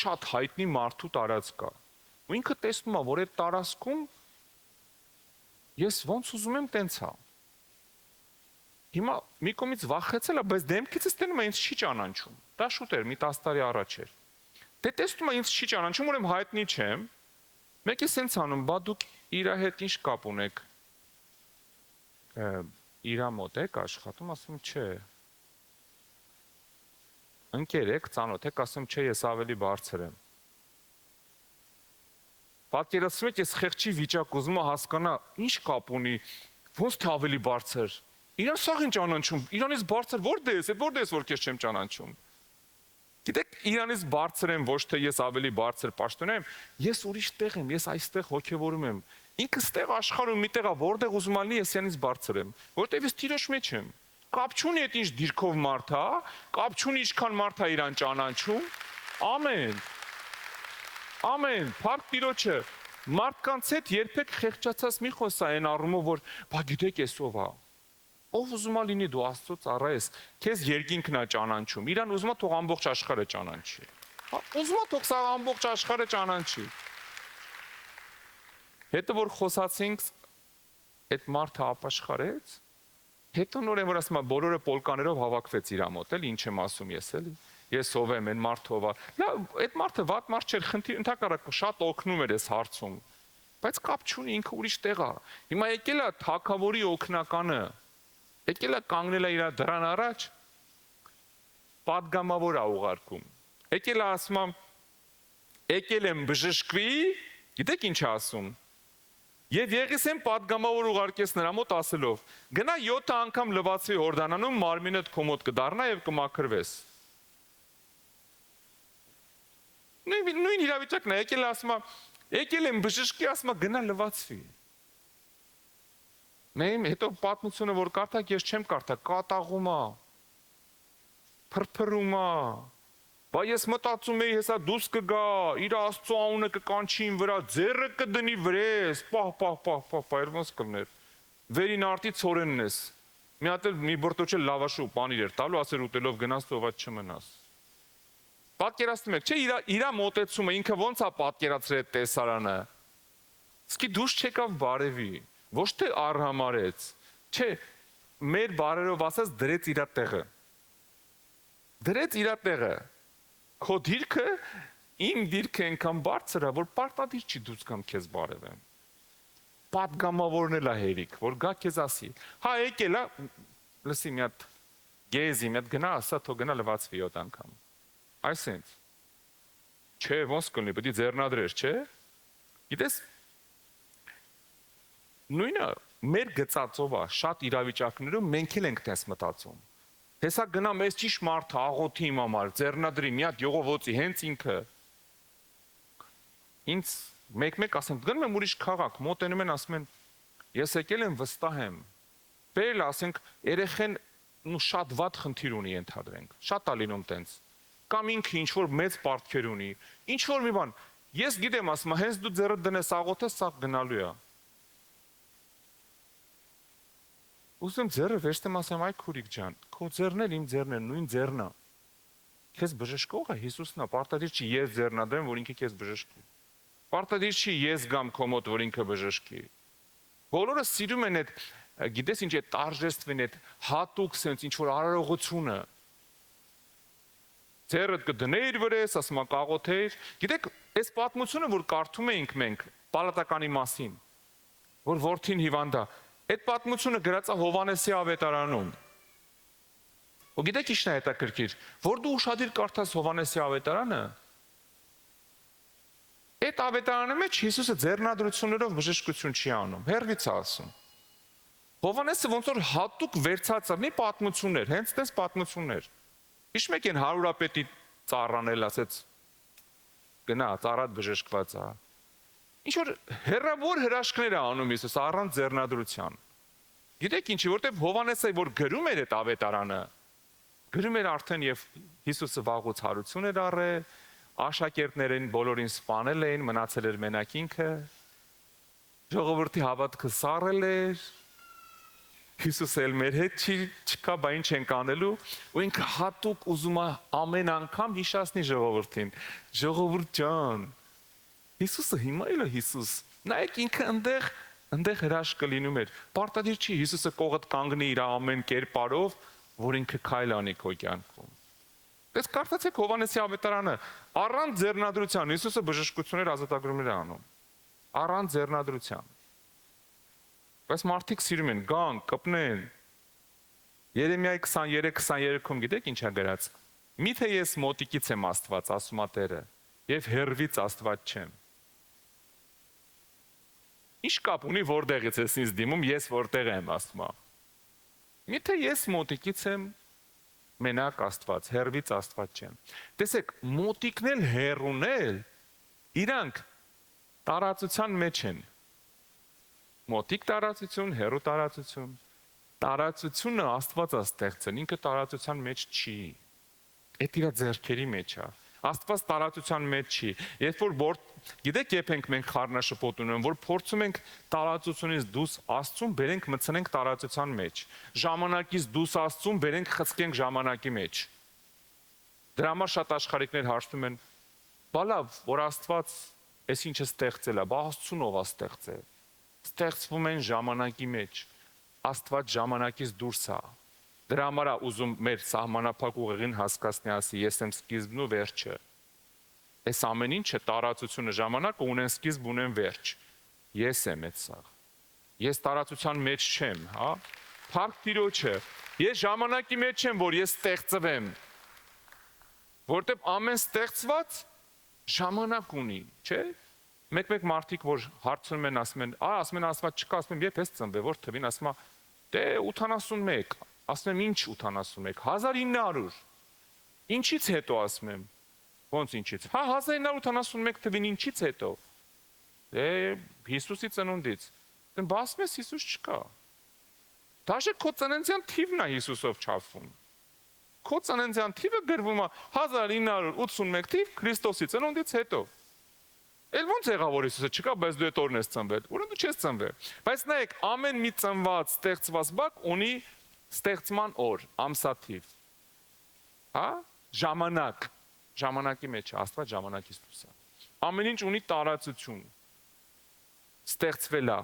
շատ հայտնի մարդու տարածք կա։ Ու ինքը տեսնում է, որ այդ տարածքում ես ոնց ուզում եմ տենց է։ Հիմա մի կողմից վախեցել է, բայց դեմքիցս տենում է ինձ չի ճանաչում։ Դա շուտ էր, մի 10 տարի առաջ էր։ Դե տեսնում է ինձ չի ճանաչում, ուրեմն հայտնի չեմ։ Մեկը սենց անում, բա դուք իր հետ ինչ կապ ունեք։ Իրա մոտ եք աշխատում, ասում չէ։ Ընկեր եք, ծանոթ եք, ասում չէ, ես ավելի բարձր եմ։ Պատկերացնում եք, ես խեղճի վիճակ ուզում եմ հասկանա, ինչ կապ ունի, ոնց թե ավելի բարձր։ Իրան սաղ են ճանաչում, իրանից բարձր որտե՞ս, որ քեզ չեմ ճանաչում։ Գիտեք, իրանից բարձր եմ, ոչ թե ես ավելի բարձր պաշտոն եմ, ես ուրիշ տեղ եմ, ես այստեղ հոգևորում եմ։ Ինքս տեղ աշխարհում մի տեղ է, որտեղ ուզում ալի ես իրանից բարձր եմ, որտեղ ես տիրոջ մեջ եմ։ Կապ չունի այդ ինչ դիրքով մարդ է, կապ չունի ինչքան մարդ է իրան ճանաչում։ Ամեն։ Ամեն, փառք Տիրոջը։ Մարդկանց հետ երբեք խեղճացած մի խոսա այն առումով, որ բա գիտեք ես ով է։ Ով ուզում է լինի դու Աստծո ծառա ես, քեզ երկինքն է ճանաչում։ Իրան ուզում է թող ամբողջ աշխարհը ճանաչի։ Ուզում եք թող սա ամբողջ աշխարհը ճանաչի։ Հետո որ խոսացինք, այդ մարդը ապաշխարեց, հետո նորեն որ ասում եմ բոլորը պոլկաներով հավաքվեց իր մոտ, էլ ինչ եմ ասում ես էլի։ Ես ով եմ, այն մարդը ով է։ Լավ, այդ մարդը վատ մարդ չէր, խնդիր ընդհակառակը շատ օգնում էր այս հարցում։ Բայց կապ չունի, ինքը ուրիշ տեղ է։ Հիմա եկել է թագավորի օգնականը։ Եկել է կանգնել է իր դրան առաջ, պատգամավոր է ուղարկում։ Եկել է ասում եմ, եկել եմ բժշկվի, գիտեք ինչ է ասում։ Եվ եղիս եմ պատգամավոր ուղարկես նրա մոտ ասելով. գնա 7 անգամ լվացի Հորդանանում, մարմինդ քո մոտ կդառնա եւ կմաքրվես։ Նույն իրավիճակն է, եկել ասում եմ, եկել եմ բժշկի, ասում եմ գնա լվացվի։ Մենք հետո պատմությունը որ կարդակ, ես չեմ կարդա, կատաղում է, փրփրում է։ Բա ես մտածում էի, հեսա դուս կգա, իր Աստծո անունը կկանչի իմ վրա, ձեռը կդնի վրես, պահ, երբոնց կլներ։ Վերին արտի ցորենն ես։ Մի հատ էլ մի բորտոչել լավաշու պանիր էր տալու, ասեր ուտելով գնաս թողած չմնաս։ Պատկերացնում եք, չէ, իր մոտեցումը ինքը ոնց է պատկերացրել այդ տեսարանը։ Իսկի դուս չեկավ բարևի, ոչ թե արհամարեց։ Չէ, մեր բարերով ասած դրեց իր տեղը։ Դրեց իր տեղը։ Քո դիրքը իմ դիրքը այնքան բարձր է, որ պարտադիր չի դուս կամ քեզ բարևեմ։ Պատգամավորն էլ է հերիք, որ գա քեզ ասի։ Հա եկել է, լսի մի հատ գեզի, մի հատ գնա, ասա թող գնա լվացվի 7 անգամ։ Այսինքն չէ, ոնց կլինի, պետք է ձեռնադրեր, չէ։ Գիտես, նույնը մեր գծածով է, շատ իրավիճակներում մենք էլ ենք տես մտածում։ Հեսա գնա մեզ ճիշտ մարդը աղոթի իմ համար, ձեռնադրի մի հատ յողովոցի, հենց ինքը։ Ինձ մեկ ասեմ, գնում եմ ուրիշ քաղաք, մոտենում են ասում են, ես եկել եմ վստահ եմ։ Բերել ասենք երեխեն ու շատ վատ խնդիր ունի ենթադրենք։ Շատ է լինում տենց։ Կամ ինքը ինչ որ մեծ պարտքեր ունի, ինչ որ մի բան։ Ես գիտեմ, ասում եմ, հենց դու ձեռդ դնես աղոթես, սա գնալու է։ Ուզում ձեռը վերցնեմ ասեմ, այ քուրիկ ջան, քո ձեռն էլ իմ ձեռն է, նույն ձեռն է։ Քեզ բժշկողը Հիսուսն է, պարտադիր չի ես ձեռնադրեմ, որ ինքը քեզ բժշկի։ Պարտադիր չի ես գամ քո մոտ, որ ինքը բժշկի։ Բոլորը սիրում են այդ, գիտես ինչ է տարժեստվեն այդ հատուկ sense ինչ որ արարողությունը։ Ձեռդ կդներ վրես, ասում ա կաղոթեր։ Գիտեք, այս պատմությունը, որ կարդում էինք մենք պալատականի մասին, որ որդին հիվանդ է, այդ պատմությունը գրած է Հովհաննեսի ավետարանում։ Ու գիտեք ինչն է հետաքրքիր, որ դու ուշադիր կարդաս Հովհաննեսի ավետարանը, այդ ավետարանի մեջ Հիսուսը ձեռնադրություններով բժշկություն չի անում, հեռվից է ասում։ Հովհաննեսը ոնց որ հատուկ վերցածրնի պատմություններ, հենց տես պատմություններ։ Իշ մեկ են հարուրապետի ծառանել ասեց, գնա, ծառատ բժշկված է։ Ինչ որ հերավոր հրաշքներ է անում Հիսուս առանց ձեռնադրության։ Գիտեք ինչի, որտեղ Հովհաննեսը որ գրում էր այդ ավետարանը, գրում էր արդեն եւ Հիսուսը վաղուց հարություն էր առել, աշակերտներին բոլորին սպանել էին, մնացել էր մենակ ինքը, ժողովրդի հավատքը սառել էր, Հիսուսը էլ մեր հետ չկա, բա ինչ ենք անելու, ու ինքը հատուկ ուզում է ամեն անգամ հիշացնի ժողովրդին, ժողովուրդ ջան, Հիսուսը հիմա էլ է Հիսուս, նայեք ինքը ընդեղ հրաշքը լինում էր, պարտադիր չի Հիսուսը կողդ կանգնի իր ամեն կերպարով, որ ինքը քայլ անի քո կյանքում։ Պես կարդացեք Հովհաննեսի ավետարանը, առանց ձեռնադրության Հիսուսը բժշկություններ ազատագրումներ է անում, առանց ձեռնադրության։ Բայց մարդիկ սիրում են, գան, կպնեն։ Երեմիայի 23-23-ում գիտեք ինչ է գրած։ Միթե ես մոտիկից եմ Աստված, ասում է Տերը, եւ հեռվից Աստված չեմ։ Ինչ կապ ունի որտեղից ես ինձ դիմում, ես որտեղ եմ ասում։ Միթե ես մոտիկից եմ մենակ Աստված, հեռվից Աստված չեմ։ Տեսեք, մոտիկն էլ հեռուն էլ իրանք տարածության մեջ են։ Մոտիկ տարածություն, հեռու տարածություն։ Տարածությունը Աստված է ստեղծել, ինքը տարածության մեջ չի։ Այդ իր ձեռքերի մեջ է։ Աստված տարածության մեջ չի։ Երբ որ գիտեք, երբ ենք մենք խառնաշփոթ ունենք, որ փորձում ենք տարածությունից դուրս Աստծուն բերենք մտցնենք տարածության մեջ։ Ժամանակից դուրս Աստծուն բերենք խցկենք ժամանակի մեջ։ Դրա համար շատ աշխարհիկներ հարցնում են, Բալավ, որ Աստված այս ինչը ստեղծել է, բա Աստծուն ով է ստեղծել։ Ստեղծվում են ժամանակի մեջ։ Աստված ժամանակից դուրս է։ Դրա համար է ուզում մեր սահմանափակ ուղեղին հասկացնի, ասի, ես եմ սկիզբն ու վերջը։ Այս ամեն ինչը տարածությունը ժամանակը ունեն սկիզբ, ունեն վերջ։ Ես եմ այդ սա։ Ես տարածության մեջ չեմ, հա։ Փառք Տիրոջը։ Ես ժամանակի մեջ չեմ, որ ես ստեղծվեմ։ Որտեւ ամեն ստեղծված ժամանակ ունի, չէ՞։ Մեկ մարդիկ, որ հարցնում են, ասում են, ասում են Աստված չկա, ասում եմ, երբ ես ծնվել, որ թվին, ասում է, դե 81, ասում եմ, ինչ 81, 1900, ինչից հետո ասում եմ, ոնց ինչից, 1981 թվին ինչից հետո, դե Հիսուսի ծնունդից, դեն բա ասում ես Հիսուս չկա, դաժե քո ծննդյան թիվն է Հիսուսով չափվում, քո ծննդյան թիվը գրվում է 1981 թիվ Քրիստոսի ծնունդից հետո, Էլ ոնց եղավ որ Հիսուսը չկա, բայց դու այդ օրն ես ծնվել։ Ուրեմն դու չես ծնվել։ Բայց նայեք, ամեն մի ծնված, ստեղծված բակ ունի ստեղծման օր, ամսաթիվ։ Հա? Ժամանակ։ Ժամանակի մեջ է, Աստված ժամանակից դուրս է։ Ամեն ինչ ունի տարածություն։ Ստեղծվել է։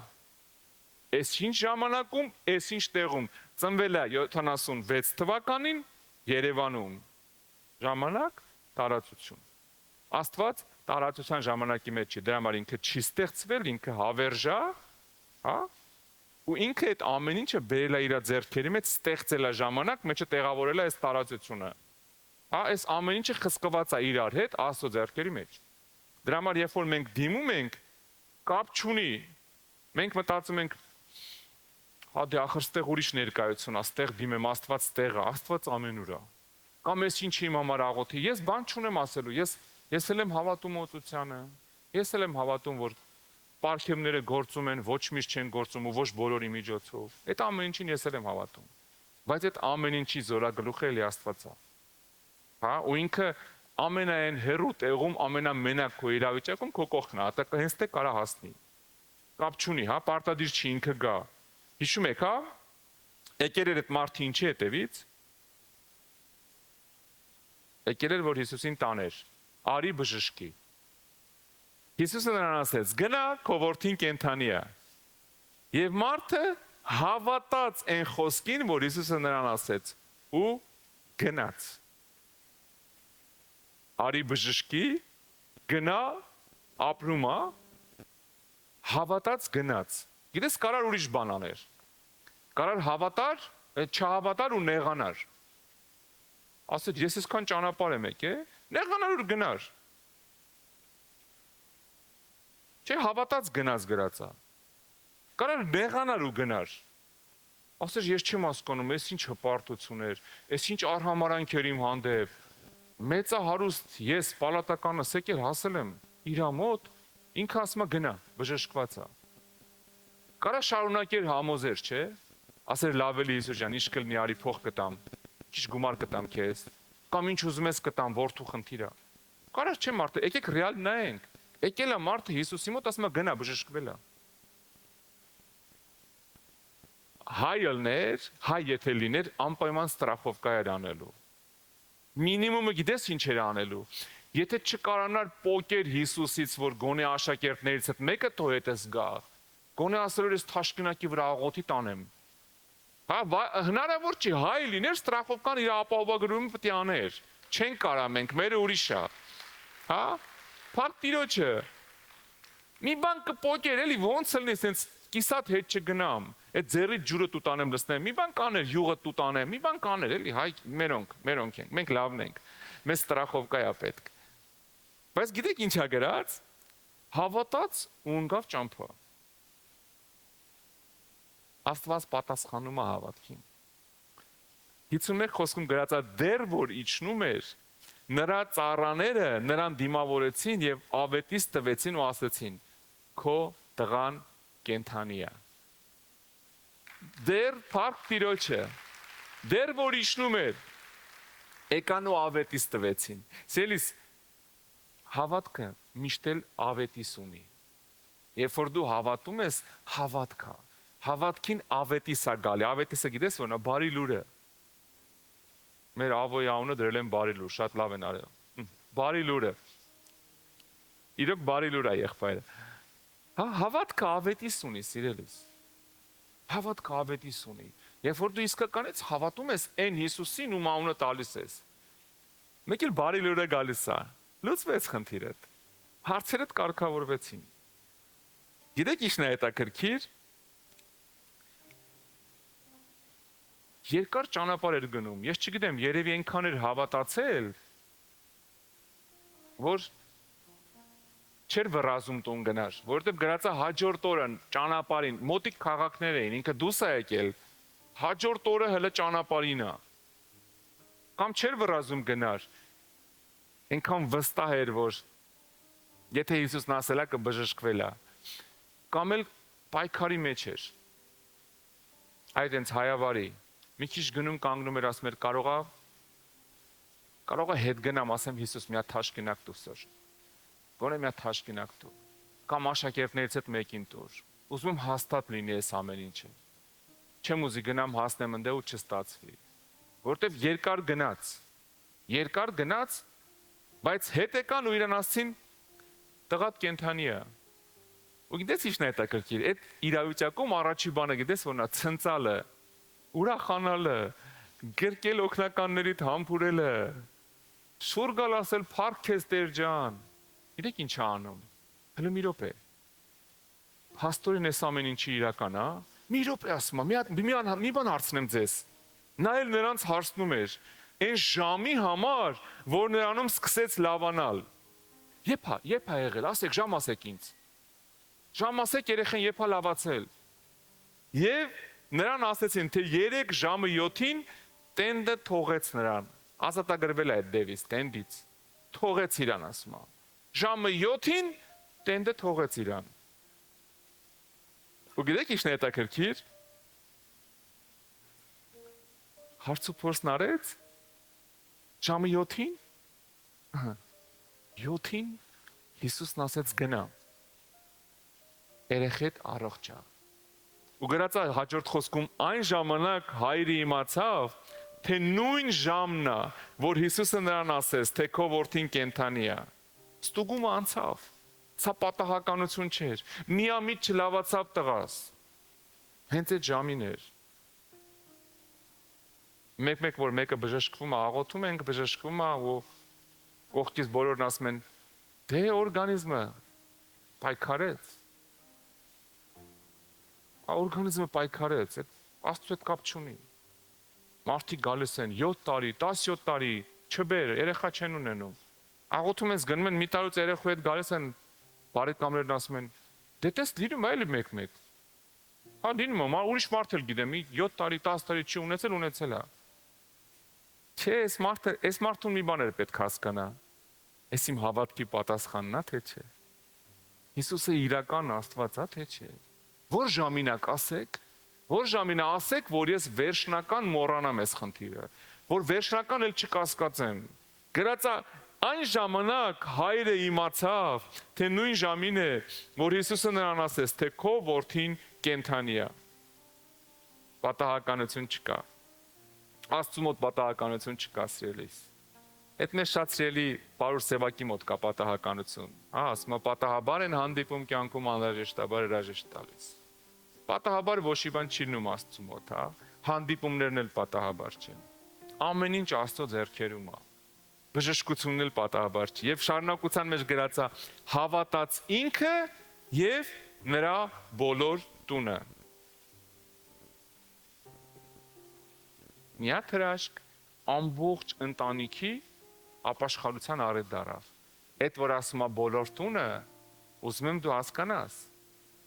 Այսինչ ժամանակում, այսինչ տեղում ծնվել է 76 թվականին Երևանում։ Ժամանակ, տարածություն։ Աստված տարածության ժամանակի մեջ չի, դրա համար ինքը չի ստեղծվել, ինքը հավերժա, հա? Ու ինքը այդ ամեն ինչը բերել է իր ձեռքերի մեջ, ստեղծել է ժամանակ, մեջը տեղավորել է այս տարածությունը։ Հա, այս ամեն ինչը խսկված է իրար հետ Աստծո ձեռքերի մեջ։ Դրա համար երբ որ մենք դիմում ենք, կապ չունի։ Մենք մտածում ենք, հա դե ախր ստեղ ուրիշ ներկայություն է, ստեղ դիմեմ, Աստված ստեղ է, Աստված ամենուր է։ Կամ ես ինչի իմ համար աղոթի, ես բան չունեմ ասելու, Ես էլ եմ հավատում օծությանը, ես էլ եմ հավատում, որ պարգևները գործում են, ոչ միշտ չեն գործում ու ոչ բոլորի միջոցով, այդ ամեն ինչին ես էլ եմ հավատում, բայց այդ ամեն ինչի զորագլուխը էլի Աստված է, հա, ու ինքը ամենայն հեռու տեղում, ամենամենակ քո իրավիճակում քո կողքն է, հատակը հենց թե կարա հասնի, կապ չունի, հա, պարտադիր չի ինքը գա, հիշում եք, հա, եկել էր այդ մարդի ինչի հետևից, եկել էր, որ Հիսուսին տաներ, Արի բժշկի։ Հիսուսը նրան ասեց, գնա, քո որդին կենդանի է։ Եվ մարդը հավատաց այն խոսքին, որ Հիսուսը նրան ասեց, ու գնաց։ Արի բժշկի, գնա, ապրում է, հավատաց գնաց։ Գիտես, կարար ուրիշ բան աներ։ Կարար հավատար, չհավատար ու նեղանար։ Ասեց, ես այսքան ճանապարհ եմ եկել, նեղանար ու գնար։ Չէ, հավատաց գնաց գրածա։ Կարար նեղանար ու գնար։ Ասեց, ես չեմ հասկանում, այս ինչ հպարտություն էր, այս ինչ արհամարանքեր իմ հանդեպ։ Մեծահարուստ ես պալատականս եկել հասել եմ իր մոտ, ինքը ասում է գնա, բժշկված է։ Կարա շարունակեր համոզեր, չէ։ Ասեր լավ էլի Հիսուս ջան, ինչ կլինի, արի փող կտամ, քիչ գումար կտամ քեզ, կամ ինչ ուզում ես կտամ, որդու խնդիրը։ Կարա չէ մարդը, եկեք ռեալ նայենք։ Եկել է մարդը Հիսուսի մոտ, ասում է գնա, բժշկվել է։ Հայ ելներ, հայ եթե լիներ, անպայման ստրախովկա էր անելու։ Մինիմումը գիտես ինչ էր անելու։ Եթե չկարանար պոկեր Հիսուսից, որ գոնե աշակերտներից հետ մեկը թո հետս գա, գոնե ասել էր ես թաշկինակի վրա աղոթի տանեմ։ Հա, հնարավոր չի, հայ լիներ, ստրախովկան իր ապահովագրումը պետք է աներ։ Չեն կարա մենք, մերը ուրիշ է։ Հա, փառք Տիրոջը։ Մի բան կպոկեր, էլի ոնց լինի, սենց կիսատ հետ չգնամ, այդ ձեռից ջուրը տուտանեմ լցնեմ, մի բան կաներ, յուղը տուտանեմ, մի բան կաներ, էլի հայ մերոնք ենք, մենք լավն ենք, մեզ ստրախովկա է պետք։ Բայց գիտեք ինչ ա գրած, հավատաց ու ընկավ ճամփա։ Աստված պատասխանում է հավատքին։ 51 խոսքում գրած է դեռ որ իջնում էր, նրա ծառաները նրան դիմավորեցին եւ ավետիս տվեցին ու ասեցին. քո տղան կենդանի է։ Դեռ փառք Տիրոջը, դեռ որ իջնում էր, եկան ու ավետիս տվեցին։ Սիրելիս, հավատքը միշտ էլ ավետիս ունի։ Երբ որ դու հավատում ես, հավատք կա։ Հավատքին ավետիս է գալի, ավետիսը գիտես որն է, բարի լուրը։ Մեր ավոյի անունը դրել են բարի լուր, շատ լավ են արել։ Բարի լուրը։ Իրոք բարի լուր է եղբայրը։ Հա, հավատքը ավետիս ունի, սիրելիս։ Հավատքը ավետիս ունի։ Երբ որ դու իսկականից հավատում ես այն Հիսուսին, ում անունը տալիս ես, մեկ էլ բարի լուրը գալիս է։ Լուծվեց խնդիրը։ Հարցերդ կարգավորվեցին։ Գիտեք ինչն է հետաքրքիր։ Երկար ճանապարհ էր գնում։ Ես չգիտեմ, երևի այնքան էր հավատացել, որ չէր վրազում տուն գնար, որովհետև գրած է հաջորդ օրը ճանապարհին, մոտիկ քաղաքներ էին, ինքը դուրս է եկել, հաջորդ օրը հələ ճանապարհին է։ Կամ չէր վրազում գնար։ Այնքան վստահ էր, որ եթե Հիսուսն ասել է կբժշկվել է, կամ էլ պայքարի մեջ էր։ Այդ հենց հայավարի մի քիչ գնում կանգնում էր, ասում էր կարող է հետ գնամ, ասեմ Հիսուս մի հատ թաշկինակ տուր։ Գոնե մի հատ թաշկինակ տուր։ Կամ աշակերտներից հետ մեկին տուր։ Ուզում եմ հաստատ լինի այս ամեն ինչը։ Չեմ ուզի գնամ հասնեմ ընդե ու չստացվի։ Որտեվ երկար գնաց, բայց հետ եկան ու իրան ասցին տղատ կենթանի է։ Ու գիտես ինչն է հետաքրքիր, այդ իրավիճակում առաջի բանը գիտես որն է, ցնծալը, ուրախանալը, գրկել օգնականներիդ համբուրելը, շուռ գալ ասել փառք քեզ Տեր ջան։ Գիտեք ինչ է անում։ Հələ մի րոպե։ Փաստորեն այս ամեն ինչի իրական է։ Մի րոպե ասում եմ, մի բան հարցնեմ ձեզ։ Նա էլ նրանց հարցնում էր, այն ժամի համար, որ նրանում սկսեց լավանալ։ Երբ է եղել, ասեք, ժամ ասեք ինձ։ Ժամ ասեք երեխեն երբ է լավացել։ Եվ նրան ասեցին, թե 3 ժամը 7-ին տենդը թողեց նրան։ Ազատագրվել է այդ դևից, տենդից։ Թողեց իրան, ասում է։ Ժամը 7-ին տենդը թողեց իրան։ Ու գիտեք ինչն է հետաքրքիր։ Հարց ու փորձն արեց։ Ժամը 7-ին 7-ին Հիսուսն ասեց գնա։ Երեխեդ առողջ է։ Ու գրած է հաջորդ խոսքում այն ժամանակ հայրը իմացավ, թե նույն ժամն է, որ Հիսուսը նրան ասեց, թե քո որդին կենթանի է։ Ստուգումը անցավ։ Սա պատահականություն չէր։ Միամիտ չլավացավ տղաս։ Հենց այդ ժամին էր։ Մեկ որ մեկը բժշկվում է, աղոթում ենք, բժշկվում է ու կողքից բոլորն ասում են, դե օրգանիզմը պայքարեց։ Օրգանիզմը պայքարեց, Աստծո հետ կապ չունի։ Մարդիկ գալիս են 7 տարի, 17 տարի, չբեր, երեխա չեն ունենում։ Աղոթում ես գնում են մի տարուց երեխու հետ գալիս են, բարեկամներն ասում են, դե տես լինում է էլի մեկ։ Հա լինում է, ուրիշ մարդ էլ գիտեմ, 7 տարի, 10 տարի չի ունեցել է։ Չէ, այս մարդուն մի բան էր պետք հասկանա։ Այս իմ հավատքի պատասխանն է, թե չէ։ Հիսուսը իրական Աստված է, թե չէ։ Որ ժամինակ ասեք, որ ես վերջնական մոռանամ այս խնդիրը, որ վերջնական էլ չկասկածեմ։ Գրած է այն ժամանակ հայրը իմացավ, թե նույն ժամին է, որ Հիսուսը նրան ասեց, թե քո որդին կենթանի է։ Պատահականություն չկա։ Աստծու մոտ պատահականություն չկա, սիրելիս։ Այդ մեզ շատ սիրելի Պարուր Սևակի մոտ կա պատահականություն։ Ասում է պատահաբար են հանդիպում կյանքում անհրաժեշտաբար հրաժեշտ տալիս։ Պատահաբար ոչ մի բան չի լինում Աստծու մոտ, հա։ Հանդիպումներն էլ պատահաբար չեն։ Ամեն ինչ Աստծո ձեռքերում է։ Բժշկությունն էլ պատահաբար չի։ Եվ շարունակության մեջ գրած է հավատաց ինքը եւ նրա բոլոր տունը։ Մի հատ հրաշք ամբողջ ընտանիքի ապաշխարության առիթ դառավ։ Այդ որ ասում է բոլոր տունը, ուզում եմ դու հասկանաս,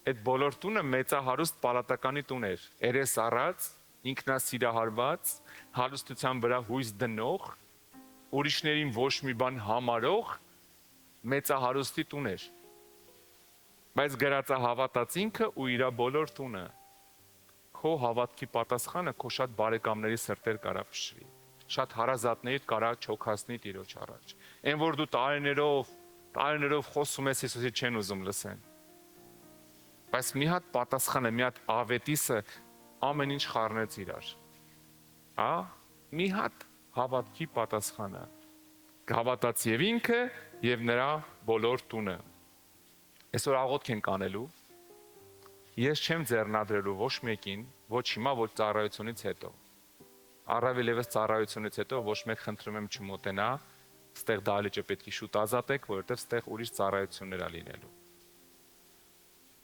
այդ բոլոր տունը մեծահարուստ պալատականի տուն էր, երես առած, ինքնասիրահարված, հարստության վրա հույս դնող, ուրիշներին ոչ մի բան համարող, մեծահարուստի տուն էր։ Բայց գրած է հավատաց ինքը ու իր բոլոր տունը։ Քո հավատքի պատասխանը քո շատ բարեկամների սրտեր կարա փշրի, շատ հարազատներից կարա չոքացնի Տիրոջ առաջ։ Այն որ դու տարիներով խոսում ես, Հիսուսի չեն ուզում լսեն։ Բայց մի հատ պատասխանը, մի հատ ավետիսը ամեն ինչ խառնեց իրար։ Հա, մի հատ հավատքի պատասխանը։ Հավատաց եւ ինքը եւ նրա բոլոր տունը։ Այսօր աղոթք ենք անելու։ Ես չեմ ձեռնադրելու ոչ մեկին, ոչ հիմա, ոչ ծառայությունից հետո։ Առավել եւս ծառայությունից հետո ոչ մեկ խնդրում եմ չմոտենա, ստեղ դահլիճը պետք է շուտ ազատեք, որովհետեւ ստեղ ուրիշ ծառայություններ ա լինելու։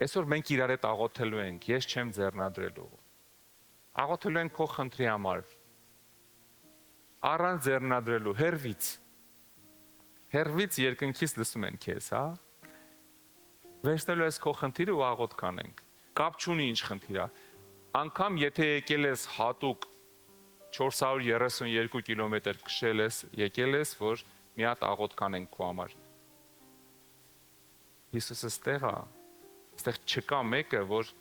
Այսօր մենք իրար հետ աղոթելու ենք, ես չեմ ձեռնադրելու։ Աղոթելու ենք քո խնդրի համար։ Առանց ձեռնադրելու հերվից երկնքից լսում են քեզ, հա։ Վերցնելու ես քո խնդիրը ու աղոթք անենք։ Կապ չունի ինչ խնդիր է։ Անկամ եթե եկել ես հատուկ 432 կիլոմետր քշել ես, եկել ես, որ մի հատ աղոթք անենք քո համար։ Հիսուսը ստեղ է։ Ստեղ չկա մեկը, որ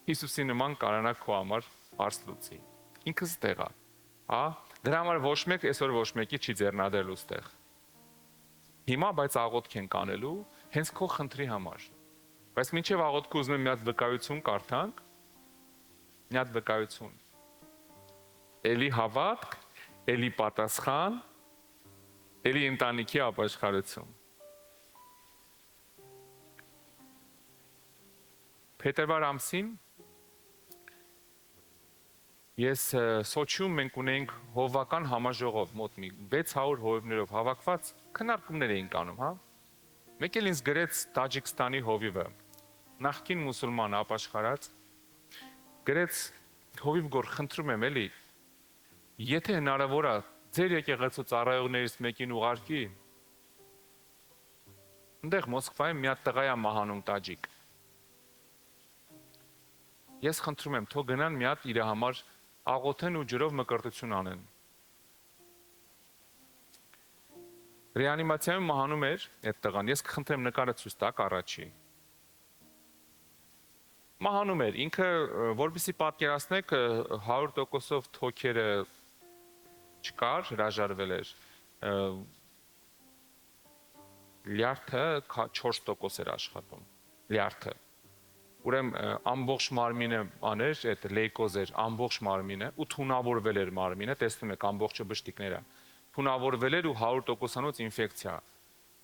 Հիսուսի նման կարողանա քո համար հարց լուծի։ Ինքը ստեղ է։ Հա։ Դրա համար ոչ մեկ այսօր ոչ մեկի չի ձեռնադրելու ստեղ։ Հիմա բայց աղոթք ենք անելու հենց քո խնդրի համար։ Բայց մինչև աղոթքը ուզում եմ մի հատ վկայություն կարդանք։ Մի հատ վկայություն։ Էլի հավատք, էլի պատասխան, էլի ընտանիքի ապաշխարություն։ Փետրվար ամսին ես Սոչիում մենք ունենք հովվական համաժողով, մոտ մի 600 հովիվներով հավաքված քննարկումներ էինք անում, հա։ Մեկ էլ ինձ գրեց Տաջիկստանի հովիվը, նախկին մուսուլման ապաշխարած, գրեց հովիվ գոր, խնդրում եմ էլի, եթե հնարավոր է ձեր եկեղեցու ծառայողներից մեկին ուղարկի, այնտեղ Մոսկվայում մի հատ տղա է մահանում տաջիկ։ Ես խնդրում եմ, թող գնան մի հատ իր համար աղոթեն ու ջրով մկրտություն անեն։ Ռեանիմացիայում մահանում էր այդ տղան, ես կխնդրեմ նկարը ցույց տաք առաջի։ Մահանում էր, ինքը որպեսզի պատկերացնեք 100%-ով թոքերը չկար, հրաժարվել էր։ Լյարդը 4% էր աշխատում, լյարդը։ Ուրեմն ամբողջ մարմինը աներ, այդ լեյկոզ էր, ամբողջ մարմինը ու թունավորվել էր մարմինը, տեսնում եք ամբողջը բշտիկները։ Թունավորվել էր ու 100%-անոց ինֆեկցիա։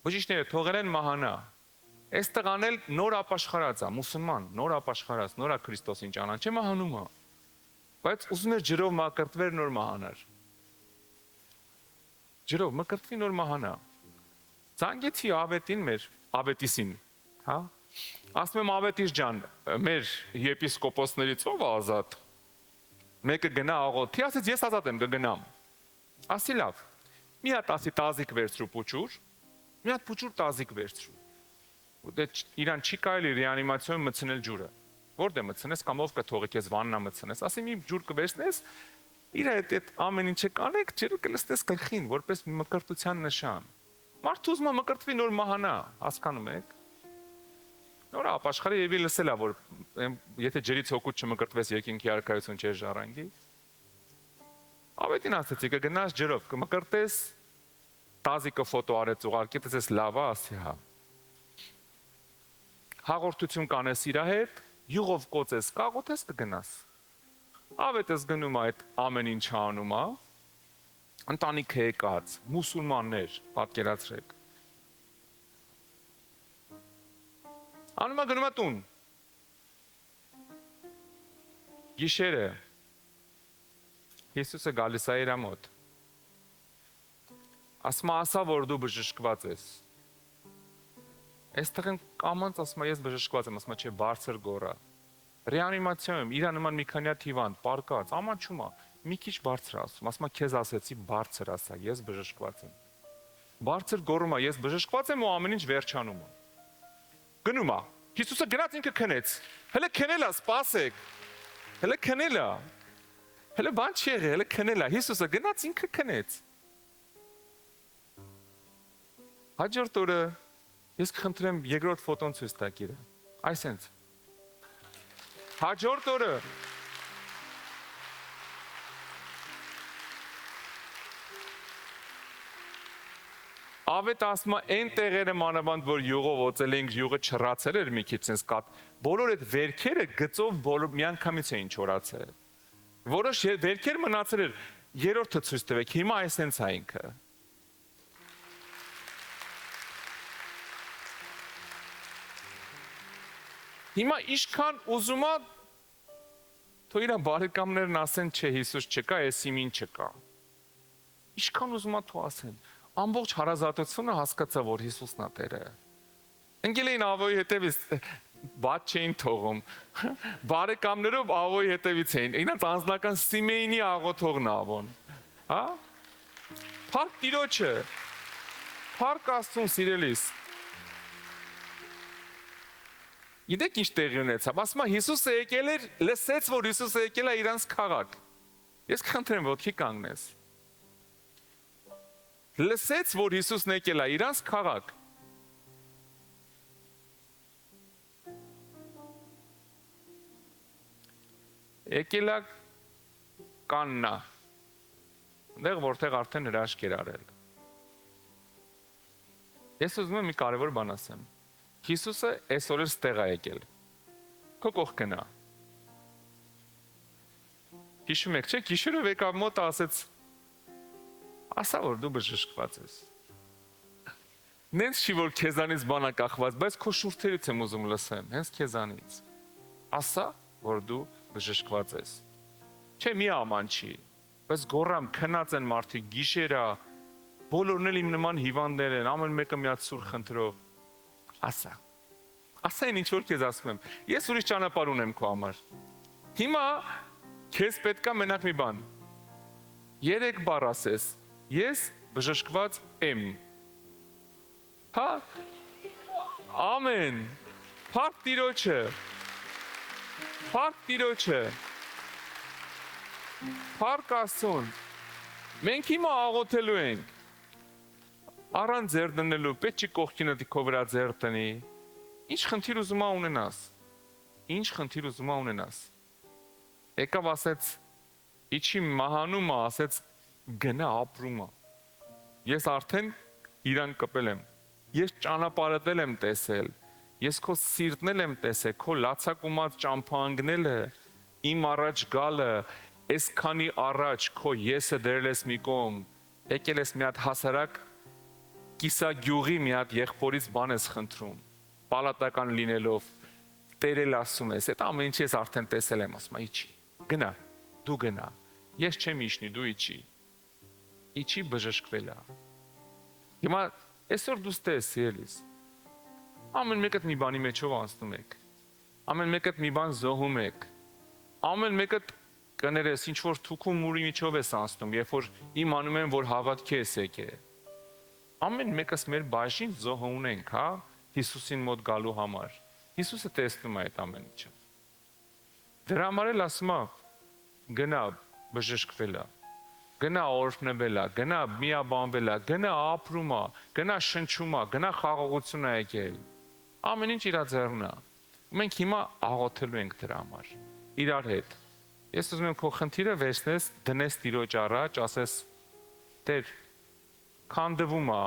Բժիշկները թողել են մահանա։ Այս տղան էլ նոր ապաշխարած է, մուսուլման, նոր ապաշխարած, նոր է Քրիստոսին ճանաչել, մահանում է։ Բայց ուզում էր ջրով մկրտվել նոր մահանար։ Ջրով մկրտվի նոր մահանա։ Զանգեցի ավետին մեր, ավետիսին, հա։ Ասում եմ ավետիս ջան, մեր եպիսկոպոսներից ով է ազատ։ Մեկը գնա աղոթի, ասեց ես ազատ եմ, կգնամ։ Ասի լավ։ Մի հատ ասի տազիկ վերցրու փուչուր, մի հատ փուչուր տազիկ վերցրու։ Դե իրան չի կարելի ռեանիմացիոն մտցնել ջուրը։ Որտե մտցնես կամ ով կթողի քեզ վաննա մտցնես։ Ասի մի ջուր կվերցնես, իր այդ ամեն ինչը կանեք, ջուրը կլստես գլխին, որպես մկրտության նշան։ Մարդը ուզում է մկրտվի նոր մահանա, հասկանում եք։ Նոր ապաշխարի եւ լսել է, որ եթե ջրից հոգուց չմկրտվես երկինքի արքայություն չես ժառանգի։ Ավետին ասեցի կգնաս ջրով, կմկրտես, տազիկը ֆոտո արեց ուղարկի, տեսես լավ է, ասի հա։ Հաղորդություն կանես իր հետ, յուղով կոծես, կաղոթես կգնաս։ Ավետս գնում է այդ ամեն ինչը անում է, ընտանիքը եկած, մուսուլմաններ, պատկերացրեք։ Անում է գնում է տուն։ Գիշերը Հիսուսը գալիս է իր մոտ։ Ասում է ասա, որ դու բժշկված ես։ Այստեղ են կամանց ասում է ես բժշկված եմ, ասում է չէ բարձր գոռա։ Ռեանիմացիայում իր նման մի քանի հատ հիվանդ, պարկած, ամանչում է, մի քիչ բարձր ասում է քեզ ասեցի բարձր ասա, ես բժշկված եմ։ Բարձր գոռում է, ես բժշկված եմ ու ամեն ինչ վերջանում է։ Գնում է։ Հիսուսը գնաց ինքը քնեց։ Հələ քնել է, սպասեք։ Հələ քնել է։ Հələ բան չի եղել, հələ քնել է։ Հիսուսը գնաց ինքը քնեց։ Հաջորդ օրը ես կխնդրեմ երկրորդ ֆոտոն ցույց տաք իրը։ Այսենց։ Հաջորդ օրը Ավետ ասում է այն տեղերը մանավանդ որ յուղով օծել ենք, յուղը չռացել էր մի քիչ sense կատ։ Բոլոր այդ վերքերը գծով բոլոր միանգամից էին չորացել։ Որոշ վերքեր մնացել էր, երրորդը ցույց տվեք, հիմա այսենց է ինքը։ Հիմա իշքան ուզում է թող իր բարեկամներն ասեն, չէ, Հիսուս չկա, էսի մին չկա։ Իշքան ուզում է թող ասեն։ Ամբողջ հարազատությունը հասկացա, որ Հիսուսն է Տերը։ Ընկել էին Ավոյի հետևից բաց չէին թողում։ Բարեկամներով Ավոյի հետևից էին։ Ինձ անձնական Սիմեինի աղոթողն Ավոն։ Հա? Փառք Տիրոջը։ Փառք Աստծուն սիրելիս։ Գիտեք ինչ տեղի ունեցավ։ Ասում է Հիսուսը եկել էր, լսեց, որ Հիսուսը եկել է իրանց քաղաք։ Ես կխնդրեմ ոտքի կանգնես։ Լսեց, որ Հիսուսն եկել է իրանց քաղաք։ Եկել է Կաննա։ Այնտեղ որտեղ արդեն հրաշք էր արել։ Ես ուզում եմ մի կարևոր բան ասեմ։ Հիսուսը այսօր ստեղ է եկել։ Քո կողքն գնա։ Հիշում եք, չէ՞, գիշերով եկավ մոտ ասեց. ասա որ դու բժշկված ես։ Նենց չի որ քեզանից բան է կախված, բայց քո շուրթերից եմ ուզում լսեմ, հենց քեզանից։ Ասա որ դու բժշկված ես։ Չէ, մի ամանչի, բայց գոռամ քնած են մարդիկ գիշերա, բոլորն էլ իմ նման հիվանդներ են, ամեն մեկը միած սուր խնդրով։ Ասա։ Ասա ինչ որ քեզ ասում եմ։ Ես ուրիշ ճանապարհ ունեմ քո համար։ Հիմա քեզ պետքա մենակ մի բան։ 3 բառ ասես։ Ես բժշկված եմ։ Հա։ Ամեն։ Փառք Տիրոջը։ Փառք Տիրոջը։ Փառք Աստծուն։ Մենք հիմա աղոթելու ենք։ Առանց ձեր դնելու, պետք չի կողքինը քո վրա ձեր տնի։ Ինչ խնդիր ուզում ունենաս։ Ինչ խնդիր ուզում ունենաս։ Եկավ ասեց, իջի մահանումը, ասեց գնա ապրումը։ Ես արդեն իրան կպել եմ։ Ես ճանապարհել եմ տեսել։ Ես քո սիրտն եմ տեսել, քո լացակումած ճամփանգնելը, իմ առաջ գալը, այսքանի առաջ քո եսը դրել ես մի կողմ, եկել ես մի հատ հասարակ կիսագյուղի մի հատ եղբորից բան ես խնդրում, պալատական լինելով, Տերել ասում ես, այդ ամեն ինչ ես արդեն տեսել եմ, ասում իջի, գնա, դու գնա, ես չեմ իջնի, դու իջի, իջի բժշկվել է։ Հիմա այսօր դու ստես սիրելիս, ամեն մեկդ մի բանի մեջով անցնում եք, ամեն մեկդ մի բան զոհում եք, ամեն մեկդ կներես ինչ որ թուքում մուրի միջով ես անցնում, երբ որ իմանում եմ, որ հավատքի ես եկել։ Ամեն մեկս մեր բաժին զոհ ունենք, հա, Հիսուսին մոտ գալու համար։ Հիսուսը տեսնում է այդ ամեն ինչը։ Դրա համար էլ ասում է, գնա բժշկվել է, գնա օրհնվել է, գնա միաբանվել է, գնա ապրում է, գնա շնչում է, գնա խաղաղություն է եկել։ Ամեն ինչ իր ձեռն է։ Մենք հիմա աղոթելու ենք դրա համար, իրար հետ։ Ես ուզում եմ քո խնդիրը վերցնես, դնես Տիրոջ առաջ, ասես Տեր, քանդվում է,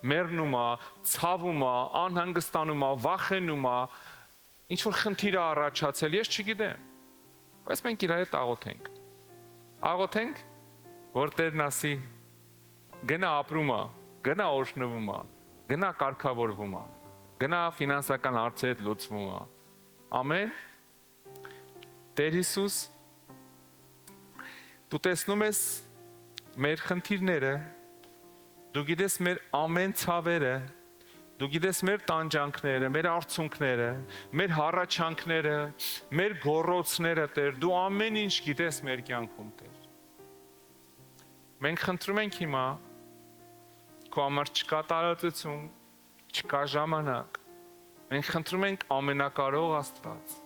մեռնում է, ցավում է, անհանգստանում է, վախենում է, ինչ որ խնդիր է առաջացել, ես չգիտեմ։ Բայց մենք իրար հետ աղոթենք։ Աղոթենք, որ Տերն ասի, գնա ապրում է, գնա օրհնվում է, գնա կարգավորվում է, գնա ֆինանսական հարցեր լուծվում է։ Ամեն։ Տեր Հիսուս, դու տեսնում ես մեր խնդիրները, դու գիտես մեր ամեն ցավերը, դու գիտես մեր տանջանքները, մեր արցունքները, մեր հառաչանքները, մեր գոռոցները, Տեր, դու ամեն ինչ գիտես մեր կյանքում, Տեր։ Մենք խնդրում ենք հիմա, քո համար չկա տարածություն, չկա ժամանակ։ Մենք խնդրում ենք ամենակարող Աստված,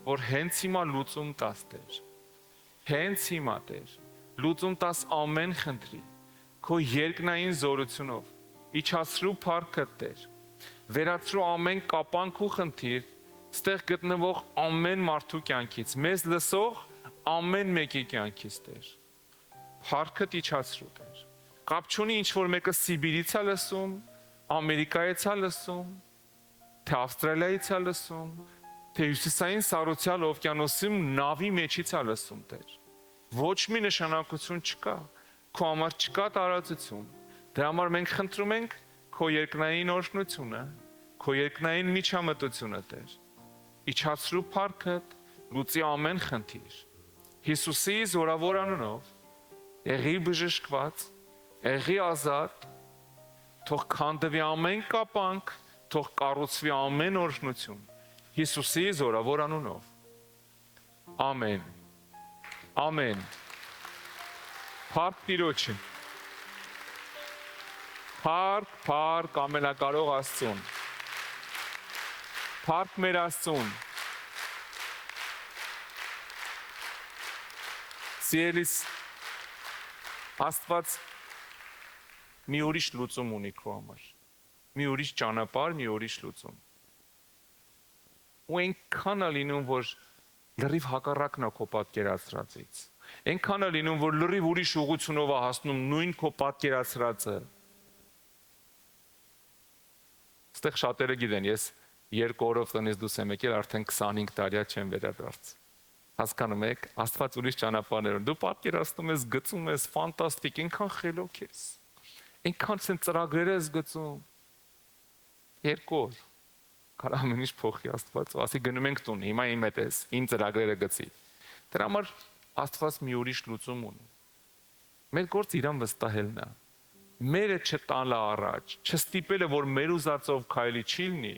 որ հենց հիմա լուծում տաս, Տեր։ Հենց հիմա, Տեր, լուծում տաս ամեն խնդրի, քո երկնային զորությունով, իջացրու փառքը, Տեր, վերացրու ամեն կապանք ու խնդիր, ստեղ գտնվող ամեն մարդու կյանքից, մեզ լսող ամեն մեկի կյանքից, Տեր, փառքդ իջացրու, Տեր, կապ չունի ինչ որ մեկը Սիբիրից է լսում, Ամերիկայից է լսում, թե Ավստրալիայից է լսում, թե հյուսիսային սառուցյալ օվկիանոսի նավի մեջից է լսում, Տեր, ոչ մի նշանակություն չկա, քո համար չկա տարածություն, դրա համար մենք խնդրում ենք քո երկնային օրհնությունը, քո երկնային միջամտությունը, Տեր, իջացրու փառքդ, լուծի ամեն խնդիր։ Հիսուսի զորավոր անունով եղի բժշկված, եղի ազատ, թող քանդվի ամեն կապանք, թող կառուցվի ամեն օրհնություն։ Հիսուսի զորավոր անունով։ Ամեն։ Ամեն։ Փառք Տիրոջը։ Փառք ամենակարող Աստծուն։ Փառք մեր Աստծուն։ Սիրելիս, Աստված մի ուրիշ լուծում ունի քո համար։ Մի ուրիշ ճանապարհ, մի ուրիշ լուծում։ Ու այնքան է լինում, որ լրիվ հակառակն է քո պատկերացրածից։ Այնքան է լինում, որ լրիվ ուրիշ ուղղությունով է հասնում նույն քո պատկերացրածը։ Այստեղ շատերը գիտեն, ես 2 օրով տնից դուրս եմ եկել, արդեն 25 տարի չեմ վերադարձ։ Հասկանում եք, Աստված ուրիշ ճանապարհներ ունի։ Դու պատկերացնում ես, գծում ես, ֆանտաստիկ, այնքան խելոք ես։ Այնքան ցեն ծրագրեր ես գծում։ 2 օր։ Կարա ամեն ինչ փոխի Աստված, ասի գնում ենք տուն, հիմա իմ հետ ես, իմ ծրագրերը գծի։ Դրա համար Աստված մի ուրիշ լուծում ունի։ Մեր գործը իրան վստահելն է։ Մերը չտալը առաջ, չստիպելը, որ մեր ուզածով քայլի չի լինի։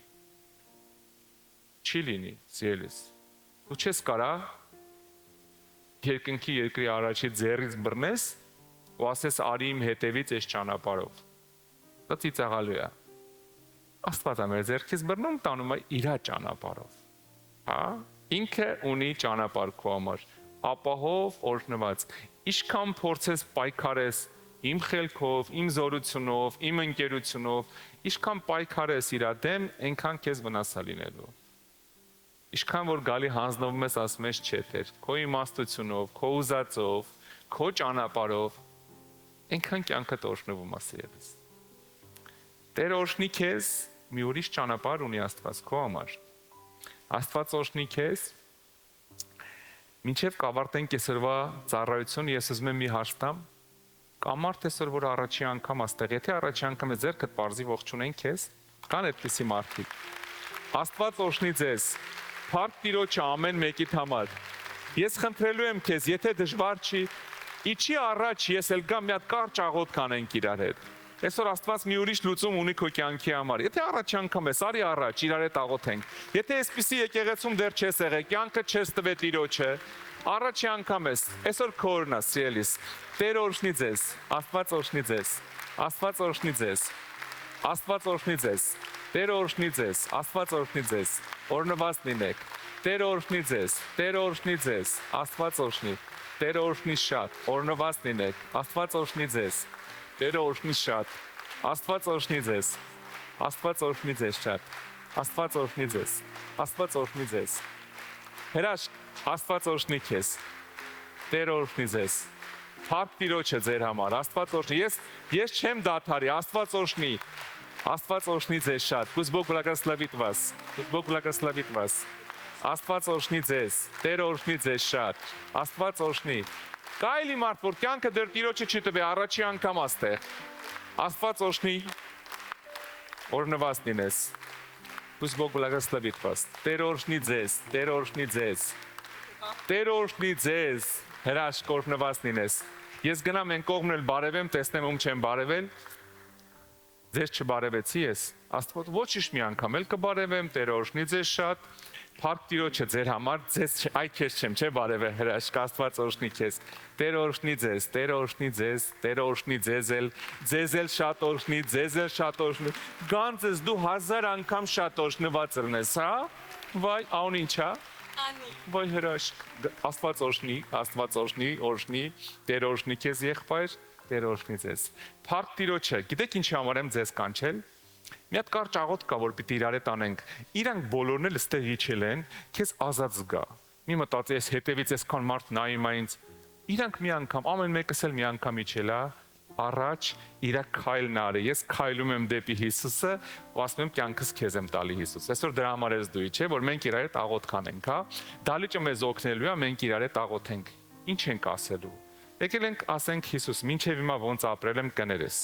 Չի լինի, սիրելիս։ Դու չես կարա երկնքի երկրի առաջի ձեռից բռնես ու ասես արի իմ հետևից այս ճանապարհով։ Դա ծիծաղալու է։ Աստված ամեր ձեռքից բռնում տանում է իր ճանապարհով։ Հա? Ինքը ունի ճանապարհ քո համար, ապահով, օրհնված։ Ինչքան փորձես պայքարես իմ խելքով, իմ զորությունով, իմ ընկերությունով, ինչքան պայքարես իր դեմ, այնքան քեզ վնաս է լինելու։ Ինչքան որ գալի հանձնվում ես ասում ես չէ Տեր, քո իմաստությունով, քո ուզածով, քո ճանապարհով, այնքան կյանքդ օրհնվում է սիրելիս։ Տեր օրհնի քեզ, մի ուրիշ ճանապարհ ունի Աստված քո համար։ Աստված օրհնի քեզ։ Մինչև կավարտենք այսօրվա ծառայությունը, ես ուզում եմ մի հարց տամ։ Կամարդ այսօր որ առաջի անգամ աստեղ, եթե առաջի անգամ է ձեռքդ բարձի ողջունեն քեզ, կան այդպիսի մարդիկ։ Աստված օրհնի ձեզ։ Փառք Տիրոջը ամեն մեկիդ համար։ Ես խնդրելու եմ քեզ, եթե դժվար չի, իջի առաջ, ես էլ գամ մի հատ կարճ աղոթք անենք իրար հետ։ Այսօր Աստված մի ուրիշ լուծում ունի քո կյանքի համար։ Եթե առաջ անգամ ես, արի առաջ, իրար հետ աղոթենք։ Եթե այսպիսի եկեղեցում դեռ չես եղել, կյանքը չես տվել Տիրոջը, առաջի անգամ ես, այսօր քո օրն է, սիրելիս։ Տեր օրհնի ձեզ, Աստված օրհնի ձեզ, Աստված օրհնի ձեզ, Աստված օրհնի ձեզ, Տեր օրհնի ձեզ, Աստված օրհնի ձեզ, օրհնված լինեք, Տեր օրհնի ձեզ, Տեր օրհնի ձեզ, Աստված օրհնի, Տեր օրհնի շատ, օրհնված լինեք, Աստված օրհնի ձեզ, Տեր օրհնի շատ, Աստված օրհնի ձեզ, Աստված օրհնի ձեզ շատ, Աստված օրհնի ձեզ, Աստված օրհնի ձեզ, հրաշք, Աստված օրհնի քեզ, Տեր օրհնի ձեզ, Փառք Տիրոջը ձեր համար, Աստված օրհնի, ես չեմ դադարի, Աստված օրհնի, Աստված օրհնի ձեզ շատ, пусть Бог благословит вас, пусть Бог благословит вас, Աստված օրհնի ձեզ, Տեր օրհնի ձեզ շատ, Աստված օրհնի, կայլի մարդ, որ կյանքը դեռ Տիրոջը չի տվել, առաջի անգամ աստեղ, Աստված օրհնի, օրհնված լինես, пусть Бог благословит вас, Տեր օրհնի ձեզ, Տեր օրհնի ձեզ, Տեր օրհնի ձեզ, հրաշք օրհնված լինես, ես գնամ են կողմն էլ բարևեմ, տեսնեմ ում չեմ բարևել, ձեզ չբարևեցի ես, Աստված ոչինչ մի անգամ էլ կբարևեմ, Տեր օրհնի ձեզ շատ, Փառք Տիրոջը ձեր համար, ձեզ այ քեզ չեմ, չէ բարևը հրաշք, Աստված օրհնի քեզ, Տեր օրհնի ձեզ, Տեր օրհնի ձեզ, Տեր օրհնի ձեզ էլ շատ օրհնի, ձեզ էլ շատ օրհնի, գանձես դու 1000 անգամ շատ օրհնված ելնես, հա, վայ, ան ինչ հա, վայ հրաշք, Աստված օրհնի, օրհնի, Տեր օրհնի քեզ եղբայր, Տեր օրհնի ձեզ, Փառք Տիրոջը, գիտեք ինչի համար եմ ձեզ կանչել, մի հատ կարճ աղոթք կա, որ պիտի իրար հետ անենք, իրանք բոլորն էլ ստեղ իջել են, քեզ ազատ զգա, մի մտածի ես հետևից այսքան մարդ նայում է ինձ, իրանք մի անգամ, ամեն մեկս էլ մի անգամ իջել է, առաջ իրա քայլն արի, ես քայլում եմ դեպի Հիսուսը, ու ասում եմ կյանքս քեզ եմ տալի Հիսուս, այսօր դրա համար ես դու իջե, որ մենք իրար հետ աղոթք անենք, հա, դալիճը մեզ օգնելու է, մենք իրար հետ աղոթենք, ինչ ենք ասելու, եկել ենք ասենք Հիսուս, մինչև հիմա ոնց ապրել եմ կներես,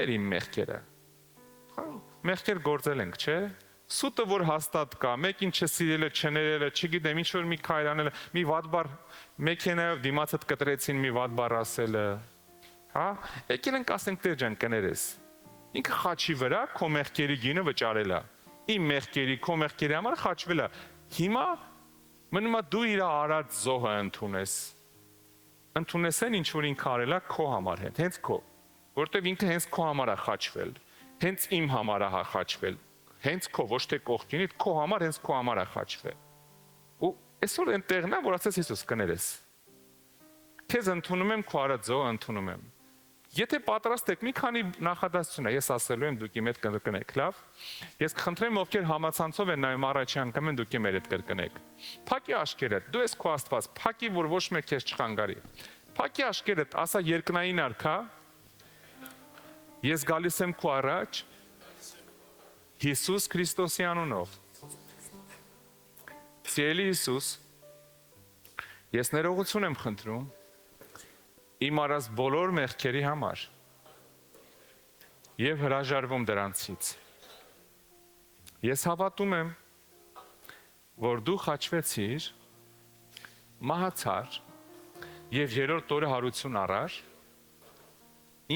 էր իմ մեղքերը, մեղքեր գործել ենք, չէ, Սուտը որ հաստատ կա, մեկին չսիրելը, չներելը, չգիտեմ, ինչ որ մի քայլանելը, մի վատ բառ մեքենայով դիմացդ կտրեցին մի վատ բառ ասելը, հա? Եկել ենք ասենք Տեր ջան կներես։ Ինքը խաչի վրա քո մեղքերի գինը վճարել է։ Իմ մեղքերի, քո մեղքերի համար խաչվել է։ Հիմա մնում է դու իր արած զոհը ընդունես։ Ընդունես այն ինչ որ ինքը արել է քո համար, հենց քո, որտեվ ինքը հենց քո համար է խաչվել, հենց իմ համար է խաչվել։ Հենց քո, ոչ թե կողքինիդ, քո համար, հենց քո համար է խաչվել։ Ու այսօր այն տեղն է, որ ասես Հիսուս կներես։ Քեզ ընդունում եմ, քո արած զոհը ընդունում եմ։ Եթե պատրաստ եք, մի քանի նախադասություն է, ես ասելու եմ, դուք իմ հետ կրկնեք, լավ։ Ես կխնդրեմ, ովքեր համացանցով են նայում առաջի անգամ են, դուք իմ հետ կրկնեք։ Փակի աշկերդ, դու ես քո Աստված, փակի, որ ոչ մեկ քեզ չխանգարի։ Փակի աշկերդ, ասա երկնային արքա։ Ես գալիս եմ քո առաջ Հիսուս Քրիստոսի անունով։ Սիրելի Հիսուս, ես ներողություն եմ խնդրում իմ արած բոլոր մեղքերի համար եւ հրաժարվում դրանցից։ Ես հավատում եմ, որ դու խաչվեցիր, մահացար եւ երրորդ օրը հարություն առար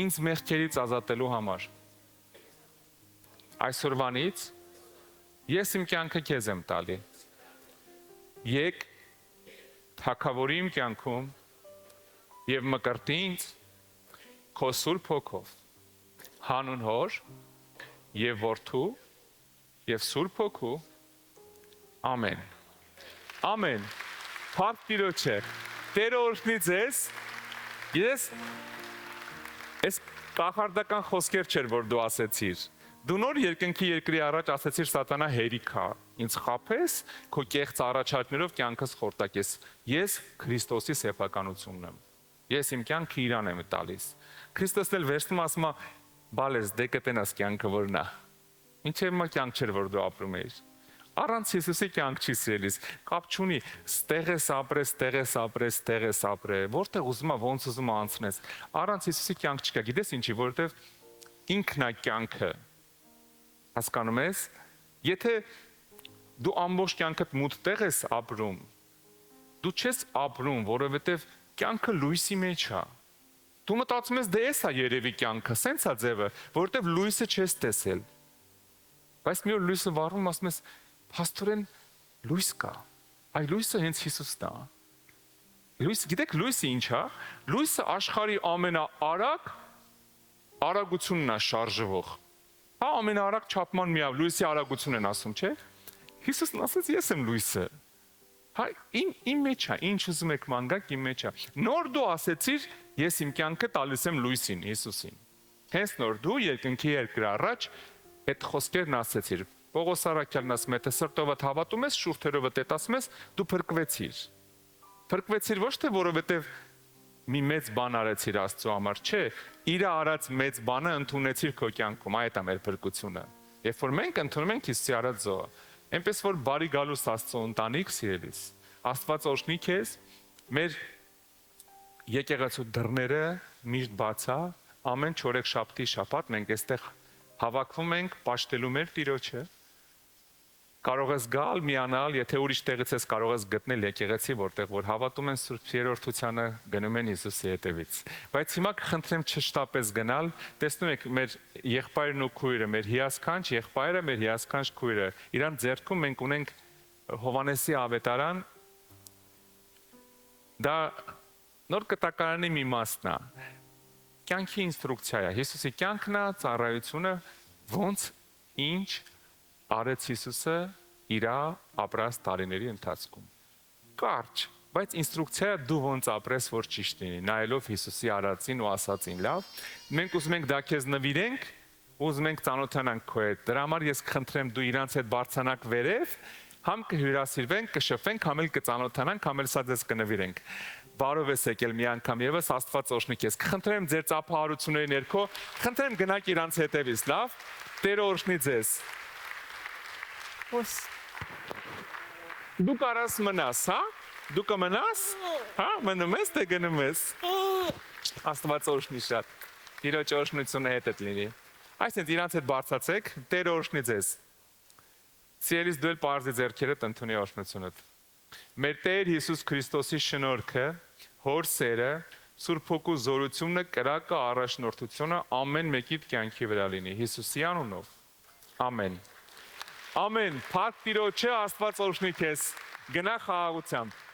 ինձ մեղքերից ազատելու համար։ Այսօրվանից ես իմ կյանքը քեզ եմ տալի։ Եկ թագավորի իմ կյանքում եւ մկրտի ինձ քո Սուրբ Հոգով։ Հանուն Հոր եւ Որդու եւ Սուրբ Հոգու։ Ամեն։ Ամեն։ Փառք Տիրոջը։ Տերը օրհնի ձեզ։ Ես այս կախարդական խոսքեր չէր, որ դու ասեցիր։ Դու նոր երկնքի երկրի առաջ ասեցիր սատանա հերիքա, ինձ խաբես, քո կեղծ առաջարկներով կյանքս խորտակես։ Ես Քրիստոսի սեփականությունն եմ։ Ես իմ կյանքը իրան եմ տալիս։ Քրիստոսն էլ վերջնում ասում է, բալես դե կտենաս կյանքը որն է։ Ինչեւ մա կյանք չէր, որ դու ապրում էիր։ Առանց Հիսուսի կյանք չի սիրելիս, կապ չունի, ստեղ ես ապրես, ստեղ ես ապրես, ստեղ ես ապրե, որտեղ ուզում է, ոնց ուզում է անցնես։ Առանց Հիսուսի կյանք չկա, գիտես ինչի, որովհետև ինքն է կյանքը։ Հասկանում ես, եթե դու ամբողջ կյանքդ մութ տեղ ես ապրում, դու չես ապրում, որովհետև կյանքը լույսի մեջ է։ Դու մտածում ես դե էս է երևի կյանքը, սենց է ձևը, որովհետև լույսը չես տեսել։ Բայց մի օր լույսը վառում, ասում ես, փաստորեն լույս կա։ Այ լույսը հենց Հիսուսն է։ Լույսը, գիտեք լույսը ինչ է։ Լույսը աշխարհի ամենաարագ արագությունն է շարժվող։ Հա ամենաարագ չափման միավ լույսի արագություն են ասում, չէ՞։ Հիսուսն ասաց ես եմ լույսը։ Հա իմ մեջ է, ինչ ուզում եք մանգակ իմ մեջ է։ Նոր դու ասեցիր ես իմ կյանքը տալիս եմ լույսին, Հիսուսին։ Հենց նոր դու երկնքի երկրի առաջ այդ խոսքերն ասեցիր։ Պողոս Արաքյալն ասում է, թե սրտովդ հավատում ես, շուրթերովդ ասում ես, դու փրկվեցիր։ Փրկվեցիր ոչ թե որովհետև մի մեծ բան արեցիր Աստծո համար, չէ, իր արած մեծ բանը ընդունեցիր քո կյանքում, այդ է մեր փրկությունը։ Երբ որ մենք ընդունում ենք Հիսուսի արած զոհը, այնպես որ բարի գալուս Աստծո ընտանիք սիրելիս։ Աստված օրհնի քեզ, մեր եկեղեցու դռները միշտ բաց է, ամեն չորեքշաբթի շաբաթ մենք այստեղ հավաքվում ենք պաշտելու մեր Տիրոջը։ Կարող ես գալ, միանալ, եթե ուրիշ տեղից ես կարող ես գտնել եկեղեցի, որտեղ որ հավատում են Սուրբ Երրորդությանը, գնում են Հիսուսի հետևից։ Բայց հիմա կխնդրեմ չշտապես գնալ, տեսնում եք մեր եղբայրն ու քույրը, մեր հիասքանչ եղբայրը, մեր հիասքանչ քույրը, իրան ձեռքում մենք ունենք Հովանեսի ավետարան, դա նոր կտակարանի մի մասն է։ Կյանքի ինստրուկցիա է, Հիսուսի կյանքն է, ծառայությունը, ոնց ինչ արեց Հիսուսը իր ապրած տարիների ընթացքում։ Կարճ, բայց ինստրուկցիա դու ոնց ապրես, որ ճիշտ լինի, նայելով Հիսուսի արածին ու ասածին, լավ։ Մենք ուզում ենք դա քեզ նվիրենք, ուզում ենք ծանոթանանք քո հետ։ Դրա համար ես կխնդրեմ դու իրանց հետ բարձրանաք վերև, համ կհյուրասիրվենք, կշփվենք, համ էլ կծանոթանանք, համ էլ սա ձեզ կնվիրենք։ Բարով ես եկել մի անգամ եւս, Աստված օրհնի քեզ։ Կխնդրեմ ձեր ծափահարությունների ներքո, կխնդրեմ գնաք իրանց հետևից, լավ։ Տերը օրհնի ձեզ։ Դու կարաս մնաս, հա? Դու կմնաս? Հա, մնում ես, թե գնում ես։ Աստված օրհնի շատ։ Տիրոջ օրհնությունը հետդ լինի։ Այսինքն իրանց հետ բարձացեք, Տերը օրհնի ձեզ։ Սիրելիս դու էլ բարձի ձեռքերդ ընդունի օրհնությունդ։ Մեր Տեր Հիսուս Քրիստոսի շնորհքը, Հոր սերը, Սուրբ Հոգու զորությունը, կրակը, առաջնորդությունը ամեն մեկիդ կյանքի վրա լինի Հիսուսի անունով։ Ամեն։ Ամեն։ Փառք Տիրոջը, Աստված օրհնի քեզ։ Գնա խաղաղությամբ։